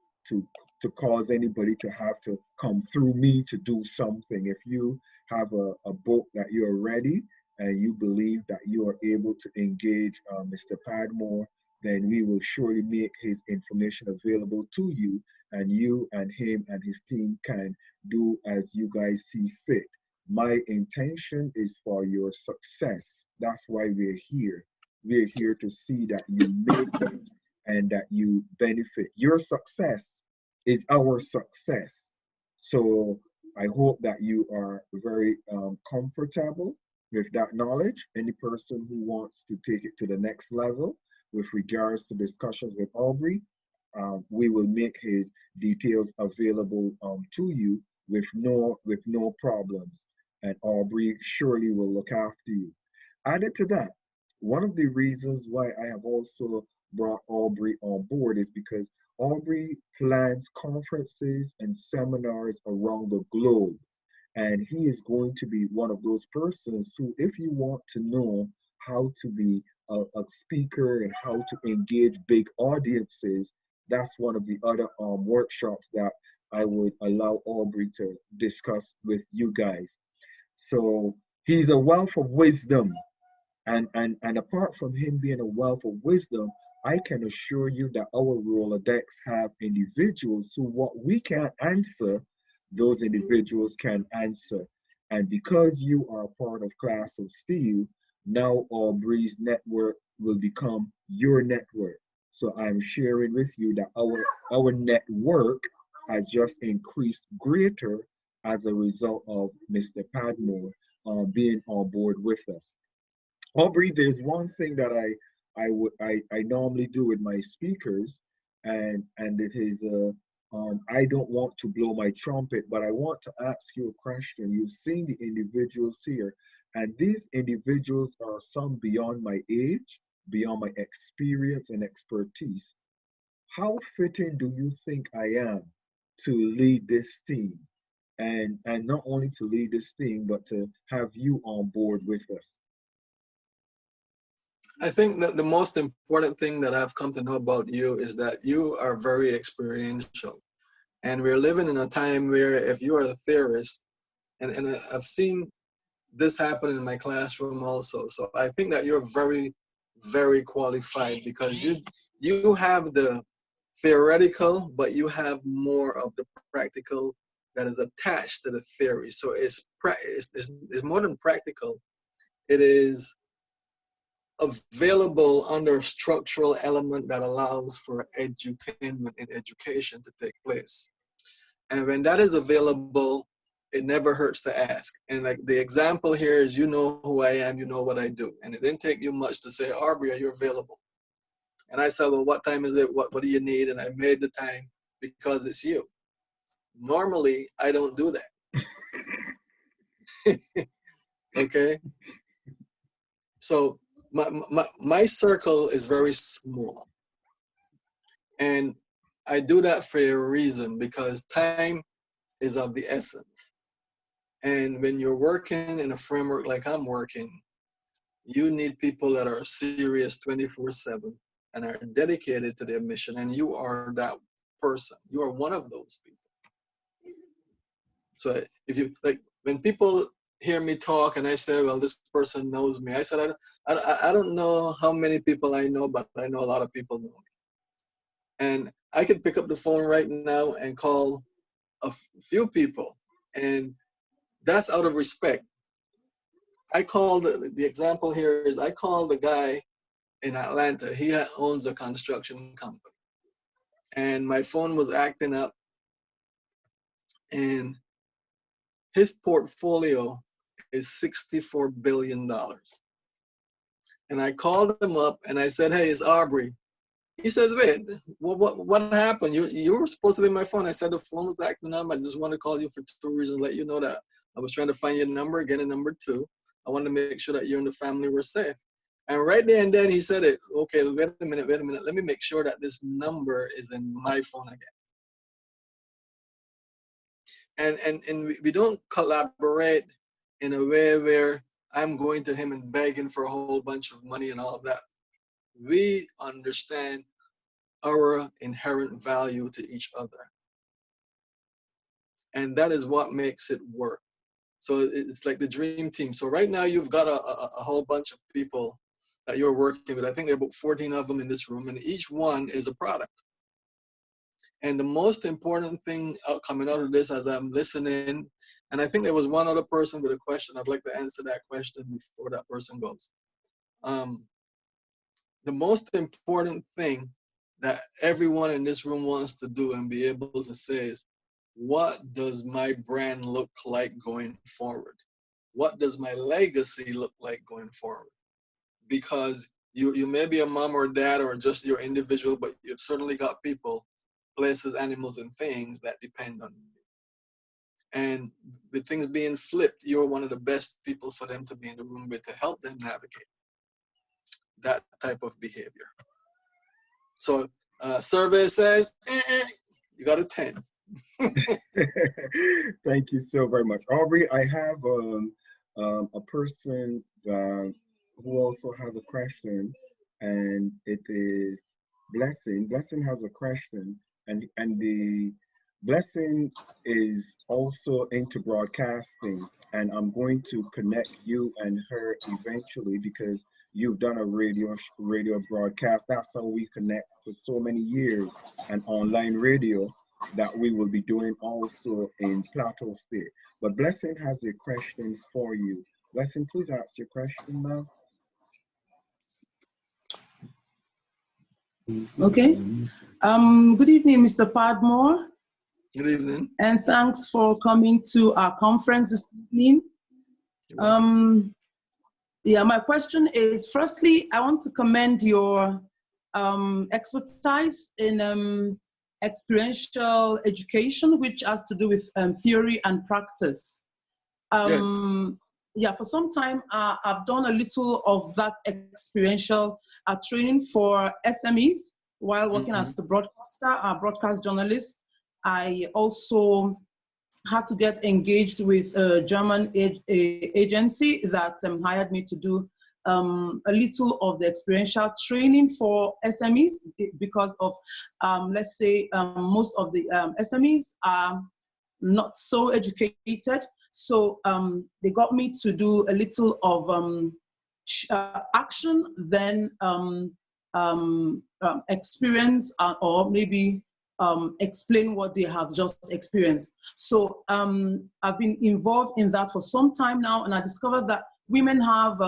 Speaker 1: to cause anybody to have to come through me to do something. If you have a book that you're ready and you believe that you are able to engage Mr. Padmore, then we will surely make his information available to you, and you and him and his team can do as you guys see fit. My intention is for your success. That's why we're here. We're here to see that you make it and that you benefit. Your success is our success. So I hope that you are very comfortable with that knowledge. Any person who wants to take it to the next level with regards to discussions with Aubrey, we will make his details available to you with no problems, and Aubrey surely will look after you. Added to that, one of the reasons why I have also brought Aubrey on board is because Aubrey plans conferences and seminars around the globe. And he is going to be one of those persons who, if you want to know how to be a speaker and how to engage big audiences, that's one of the other workshops that I would allow Aubrey to discuss with you guys. So he's a wealth of wisdom. And apart from him being a wealth of wisdom, I can assure you that our Rolodex have individuals who what we can't answer, those individuals can answer. And because you are a part of Class of Steel, now Aubrey's network will become your network. So I'm sharing with you that our network has just increased greater as a result of Mr. Padmore being on board with us. Aubrey, there's one thing that I normally do with my speakers, and it is I don't want to blow my trumpet, but I want to ask you a question. You've seen the individuals here, and these individuals are some beyond my age, beyond my experience and expertise. How fitting do you think I am to lead this team? And not only to lead this team, but to have you on board with us.
Speaker 2: I think that the most important thing that I've come to know about you is that you are very experiential. And we're living in a time where if you are a theorist, and I've seen this happen in my classroom also. So I think that you're very, very qualified because you have the theoretical, but you have more of the practical that is attached to the theory. So it's more than practical. It is available under a structural element that allows for edutainment and education to take place. And when that is available, it never hurts to ask. And like the example here is, you know who I am, you know what I do. And it didn't take you much to say, Aubrey, are you available? And I said, well, what time is it? What do you need? And I made the time because it's you. Normally, I don't do that. Okay? So my circle is very small. And I do that for a reason because time is of the essence. And when you're working in a framework like I'm working, you need people that are serious 24/7 and are dedicated to their mission. And you are that person. You are one of those people. So if you like, when people hear me talk and I say, well, this person knows me, I said, I don't know how many people I know, but I know a lot of people know me. And I could pick up the phone right now and call a few people. And that's out of respect. I called, the example here is I called the guy in Atlanta. He owns a construction company. And my phone was acting up, and his portfolio is $64 billion. And I called him up and I said, hey, it's Aubrey. He says, wait, what happened? You were supposed to be my phone. I said, the phone was acting up. I just want to call you for two reasons, let you know that I was trying to find your number, get a number two. I wanted to make sure that you and the family were safe. And right there and then he said it, okay, wait a minute. Let me make sure that this number is in my phone again. And we don't collaborate in a way where I'm going to him and begging for a whole bunch of money and all of that. We understand our inherent value to each other. And that is what makes it work. So it's like the dream team. So right now you've got a whole bunch of people that you're working with. I think there are about 14 of them in this room, and each one is a product. And the most important thing coming out of this as I'm listening, and I think there was one other person with a question. I'd like to answer that question before that person goes. The most important thing that everyone in this room wants to do and be able to say is, what does my brand look like going forward? What does my legacy look like going forward? Because you may be a mom or dad or just your individual, but you've certainly got people, places, animals, and things that depend on you. And with things being flipped, you're one of the best people for them to be in the room with to help them navigate that type of behavior. So Survey says, you got a 10.
Speaker 1: Thank you so very much, Aubrey. I have a person who also has a question, and it is Blessing. Blessing has a question, and the Blessing is also into broadcasting, and I'm going to connect you and her eventually because you've done a radio broadcast. That's how we connect for so many years, and online radio that we will be doing also in Plateau State. But Blessing has a question for you. Blessing, please ask your question now.
Speaker 4: Okay. Good evening, Mr. Padmore,
Speaker 2: Good evening.
Speaker 4: and thanks for coming to our conference this evening. Yeah, my question is, firstly, I want to commend your expertise in experiential education, which has to do with theory and practice.
Speaker 2: Yes.
Speaker 4: Yeah, for some time, I've done a little of that experiential training for SMEs while working as a broadcast journalist. I also had to get engaged with a German agency that hired me to do a little of the experiential training for SMEs because of, let's say, most of the SMEs are not so educated. So they got me to do a little of action, then experience, or maybe explain what they have just experienced. So I've been involved in that for some time now, and I discovered that women have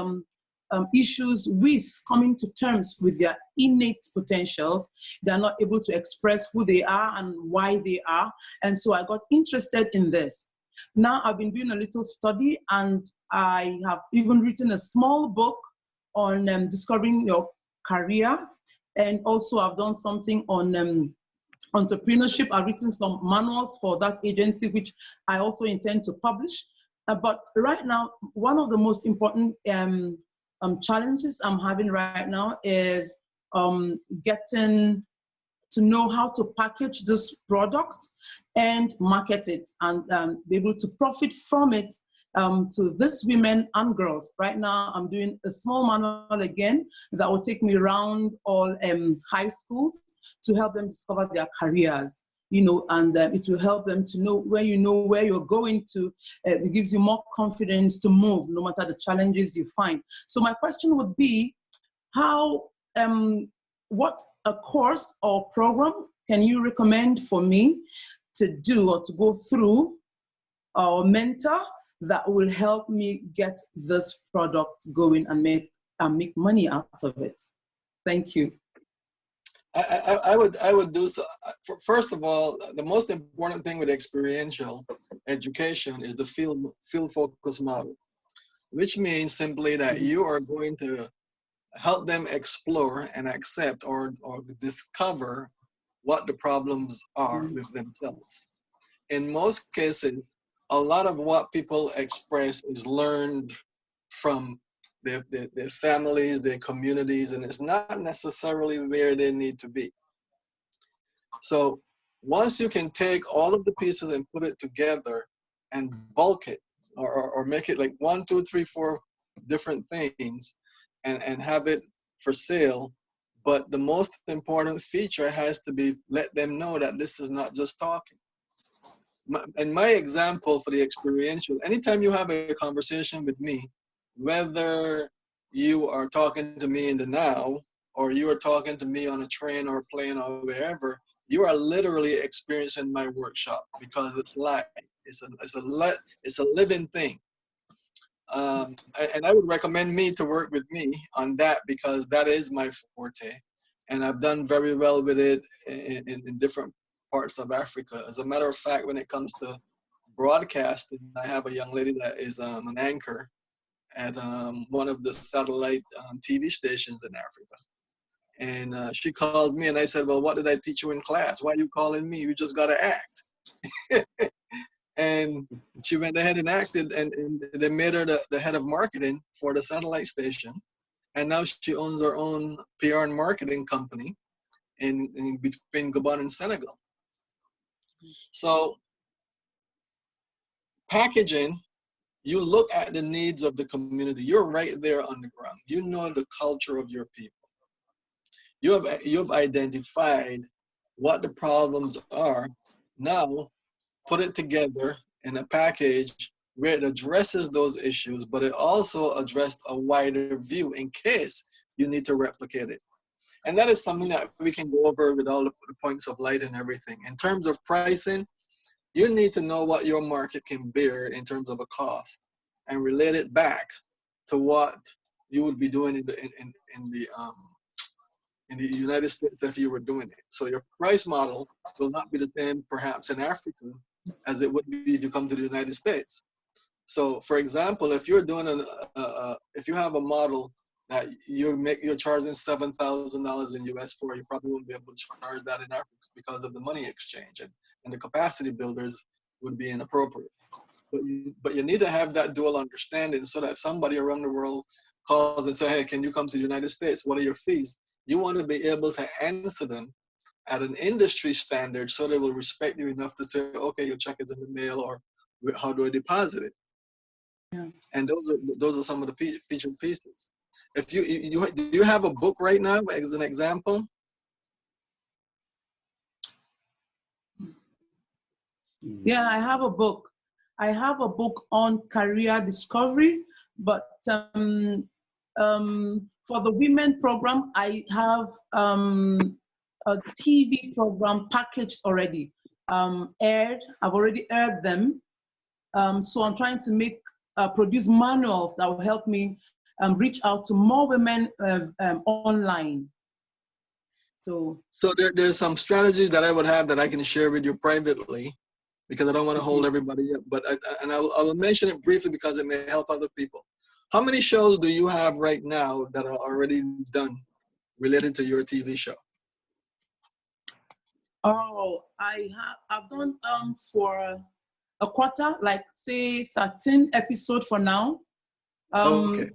Speaker 4: issues with coming to terms with their innate potentials. They're not able to express who they are and why they are. And so I got interested in this. Now I've been doing a little study, and I have even written a small book on discovering your career. And also I've done something on entrepreneurship. I've written some manuals for that agency, which I also intend to publish. But right now, one of the most important challenges I'm having right now is getting to know how to package this product and market it, and be able to profit from it to these women and girls. Right now, I'm doing a small manual again that will take me around all high schools to help them discover their careers, you know, and it will help them to know where you're going to. It gives you more confidence to move no matter the challenges you find. So my question would be, what a course or program can you recommend for me to do or to go through or mentor that will help me get this product going and make money out of it? Thank you.
Speaker 2: I would do so. First of all, the most important thing with experiential education is the field focus model, which means simply that you are going to help them explore and accept or discover what the problems are with themselves. In most cases, a lot of what people express is learned from their families, their communities, and it's not necessarily where they need to be. So once you can take all of the pieces and put it together and bulk it, or make it like 1, 2, 3, 4 different things, and have it for sale. But the most important feature has to be, let them know that this is not just talking. And my example for the experiential, anytime you have a conversation with me, whether you are talking to me in the now, or you are talking to me on a train or a plane or wherever, you are literally experiencing my workshop, because it's live. It's a living thing. And I would recommend me to work with me on that, because that is my forte, and I've done very well with it in different parts of Africa. As a matter of fact, when it comes to broadcasting, I have a young lady that is an anchor at one of the satellite TV stations in Africa. And she called me, and I said, well, what did I teach you in class? Why are you calling me? You just got to act. And she went ahead and acted, and they made her the head of marketing for the satellite station. And now she owns her own PR and marketing company. in between Gabon and Senegal. So packaging, you look at the needs of the community. You're right there on the ground. You know the culture of your people. You've identified what the problems are. Now put it together in a package where it addresses those issues, but it also addressed a wider view in case you need to replicate it. And that is something that we can go over with all the points of light and everything. In terms of pricing, you need to know what your market can bear in terms of a cost and relate it back to what you would be doing in the United States if you were doing it. So your price model will not be the same perhaps in Africa as it would be if you come to the United States. So for example, if you're doing if you have a model that you're charging $7,000 in US for, you probably won't be able to charge that in Africa because of the money exchange, and the capacity builders would be inappropriate. But you need to have that dual understanding so that if somebody around the world calls and say, hey, can you come to the United States? What are your fees? You want to be able to answer them at an industry standard so they will respect you enough to say, okay, your check is in the mail, or how do I deposit it? Yeah. And those are some of the featured pieces. If do you have a book right now as an example?
Speaker 4: Yeah, I have a book. I have a book on career discovery, but for the women program, I have a TV program packaged already, aired. I've already aired them. So I'm trying to produce manuals that will help me reach out to more women online. So
Speaker 2: there's some strategies that I would have that I can share with you privately, because I don't want to hold everybody up. But I'll mention it briefly because it may help other people. How many shows do you have right now that are already done related to your TV show?
Speaker 4: Oh, I've done for a quarter, like say 13 episodes for now.
Speaker 2: Okay.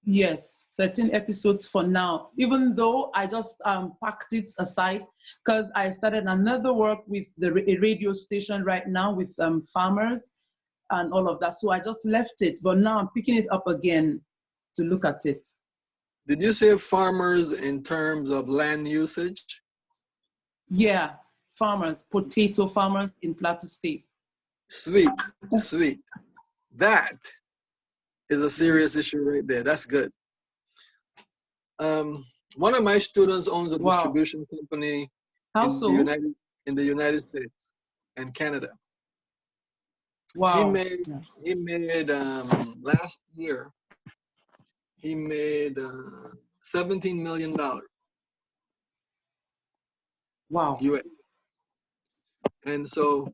Speaker 4: Yes, 13 episodes for now, even though I just packed it aside because I started another work with a radio station right now with farmers and all of that. So I just left it, but now I'm picking it up again to look at it.
Speaker 2: Did you say farmers in terms of land usage?
Speaker 4: Yeah, farmers, potato farmers in Plateau State.
Speaker 2: Sweet, sweet. That is a serious issue right there. That's good. One of my students owns a distribution company in the United States and Canada.
Speaker 4: Wow.
Speaker 2: He made last year, he made $17 million.
Speaker 4: Wow.
Speaker 2: US. And so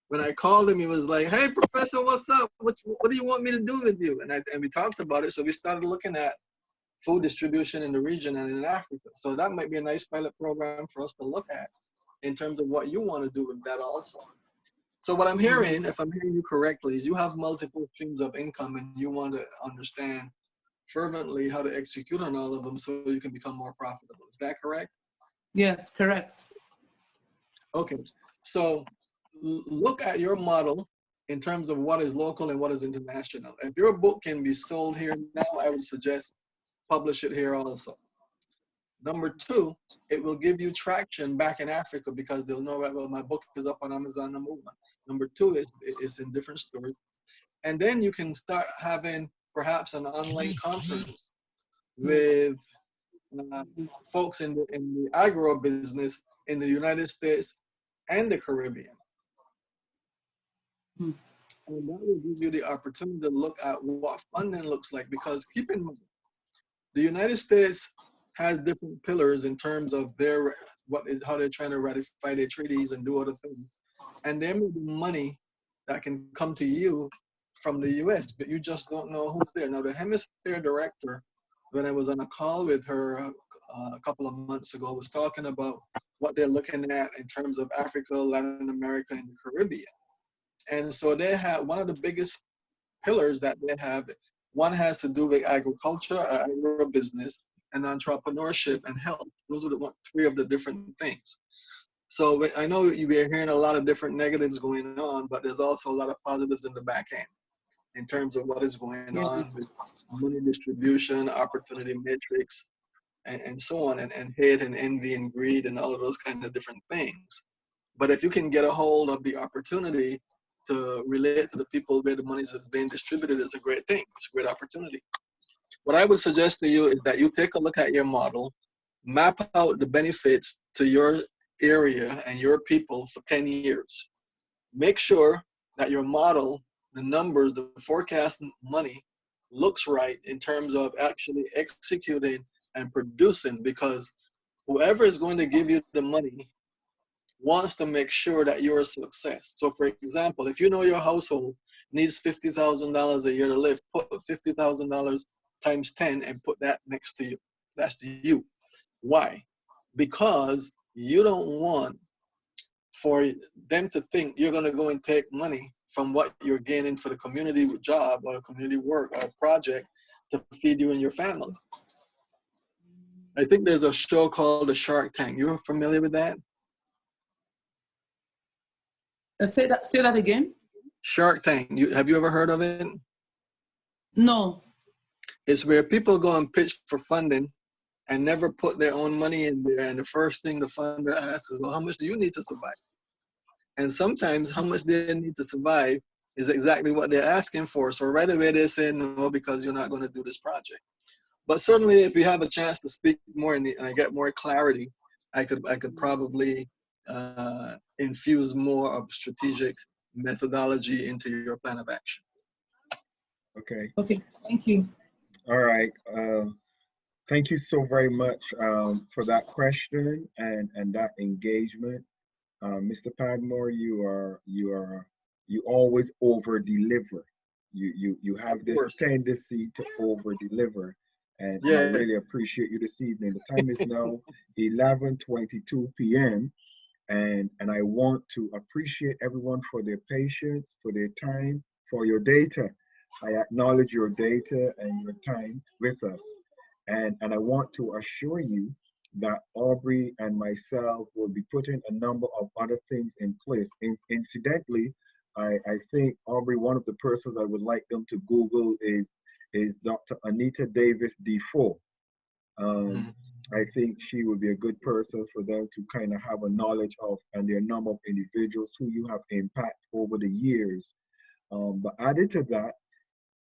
Speaker 2: when I called him, he was like, hey, Professor, what's up? What do you want me to do with you? And we talked about it. So we started looking at food distribution in the region and in Africa. So that might be a nice pilot program for us to look at in terms of what you want to do with that also. So what I'm hearing, if I'm hearing you correctly, is you have multiple streams of income and you want to understand fervently how to execute on all of them so you can become more profitable. Is that correct?
Speaker 4: Yes, correct.
Speaker 2: Okay, so look at your model in terms of what is local and what is international. If your book can be sold here now, I would suggest publish it here also. Number two, it will give you traction back in Africa because they'll know, right, well, my book is up on Amazon, number one. Number two is it's in different stores. And then you can start having perhaps an online conference with folks in the agro business in the United States and the Caribbean. And that will give you the opportunity to look at what funding looks like, because keep in mind, the United States has different pillars in terms of how they're trying to ratify their treaties and do other things. And there may be money that can come to you from the US, but you just don't know who's there. Now, the hemisphere director, when I was on a call with her a couple of months ago, was talking about what they're looking at in terms of Africa, Latin America, and the Caribbean. And so they have one of the biggest pillars that they have. One has to do with agriculture, agribusiness, and entrepreneurship and health. Those are the three of the different things. So I know you be hearing a lot of different negatives going on, but there's also a lot of positives in the back end in terms of what is going on with money distribution, opportunity matrix, and so on, and hate and envy and greed and all of those kind of different things. But if you can get a hold of the opportunity to relate to the people where the money is being distributed, it's a great thing. It's a great opportunity. What I would suggest to you is that you take a look at your model, map out the benefits to your area and your people for 10 years. Make sure that your model, the numbers, the forecast money looks right in terms of actually executing and producing, because whoever is going to give you the money wants to make sure that you're a success. So for example, if you know your household needs $50,000 a year to live, put $50,000 times 10 and put that next to you. That's to you. Why? Because you don't want for them to think you're going to go and take money from what you're gaining for the community job or community work or project to feed you and your family. I think there's a show called The Shark Tank. You're familiar with that?
Speaker 4: Say that again.
Speaker 2: Shark Tank. Have you ever heard of it?
Speaker 4: No.
Speaker 2: It's where people go and pitch for funding and never put their own money in there. And the first thing the funder asks is, well, how much do you need to survive? And sometimes how much they need to survive is exactly what they're asking for. So right away they say no, because you're not going to do this project. But certainly if you have a chance to speak more and I get more clarity, I could probably infuse more of strategic methodology into your plan of action.
Speaker 1: Okay.
Speaker 4: Okay, thank you.
Speaker 1: All right. Thank you so very much for that question and that engagement. Mr. Padmore, you always over deliver. You have this tendency to over deliver, and I really appreciate you this evening. The time is now 11:22 p.m. and I want to appreciate everyone for their patience, for their time, for your data. I acknowledge your data and your time with us, and I want to assure you that Aubrey and myself will be putting a number of other things in place. Incidentally, I think Aubrey, one of the persons I would like them to Google is Dr. Anita Davis Defoe. I think she would be a good person for them to kind of have a knowledge of, and there are a number of individuals who you have impacted over the years. But added to that,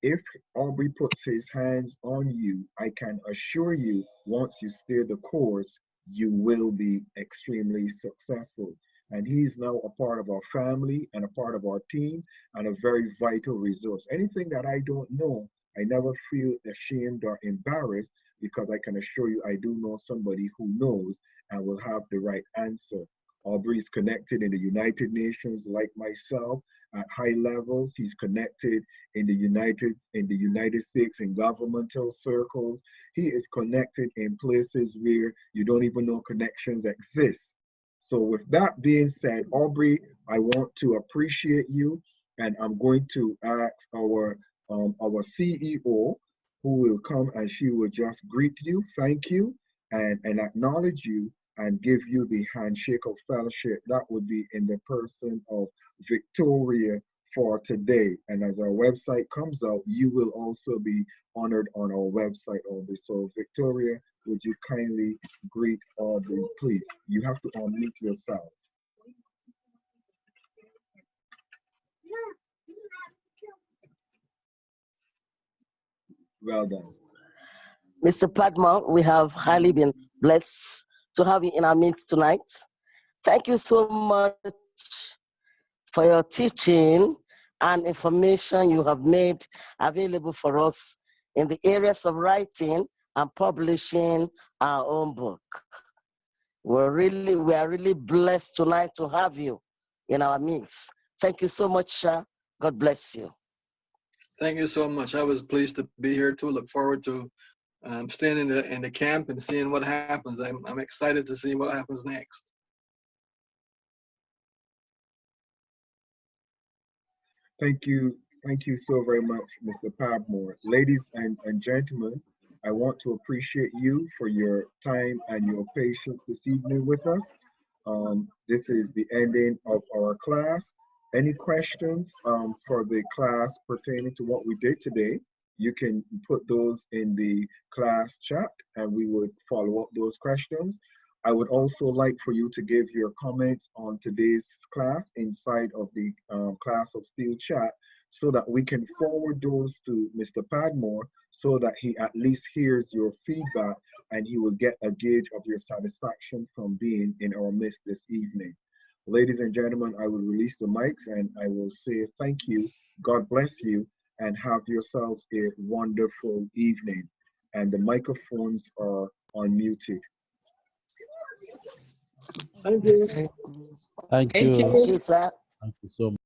Speaker 1: if Aubrey puts his hands on you, I can assure you, once you steer the course, you will be extremely successful. And he's now a part of our family and a part of our team and a very vital resource. Anything that I don't know, I never feel ashamed or embarrassed, because I can assure you I do know somebody who knows and will have the right answer. Aubrey is connected in the United Nations like myself at high levels. He's connected in the United States in governmental circles. He is connected in places where you don't even know connections exist. So with that being said, Aubrey, I want to appreciate you, and I'm going to ask our CEO, who will come and she will just greet you, thank you, and acknowledge you and give you the handshake of fellowship. That would be in the person of Victoria for today. And as our website comes out, you will also be honored on our website, Aubrey. So Victoria, would you kindly greet Aubrey, please? You have to unmute yourself. Well done.
Speaker 5: Mr. Padmore, we have highly been blessed to have you in our midst tonight. Thank you so much for your teaching and information you have made available for us in the areas of writing and publishing our own book. We are really blessed tonight to have you in our midst. Thank you so much, sir. God bless you.
Speaker 2: Thank you so much. I was pleased to be here too. Look forward to staying in the camp and seeing what happens. I'm excited to see what happens next.
Speaker 1: Thank you so very much, Mr. Padmore. Ladies and gentlemen, I want to appreciate you for your time and your patience this evening with us. This is the ending of our class. Any questions for the class pertaining to what we did today, you can put those in the class chat and we would follow up those questions. I would also like for you to give your comments on today's class inside of the class of Steele chat so that we can forward those to Mr. Padmore so that he at least hears your feedback and he will get a gauge of your satisfaction from being in our midst this evening. Ladies and gentlemen, I will release the mics and I will say thank you, God bless you, and have yourselves a wonderful evening. And the microphones are unmuted.
Speaker 2: Thank you.
Speaker 6: Thank
Speaker 5: Thank
Speaker 6: you.
Speaker 5: you, sir.
Speaker 6: Thank you so much.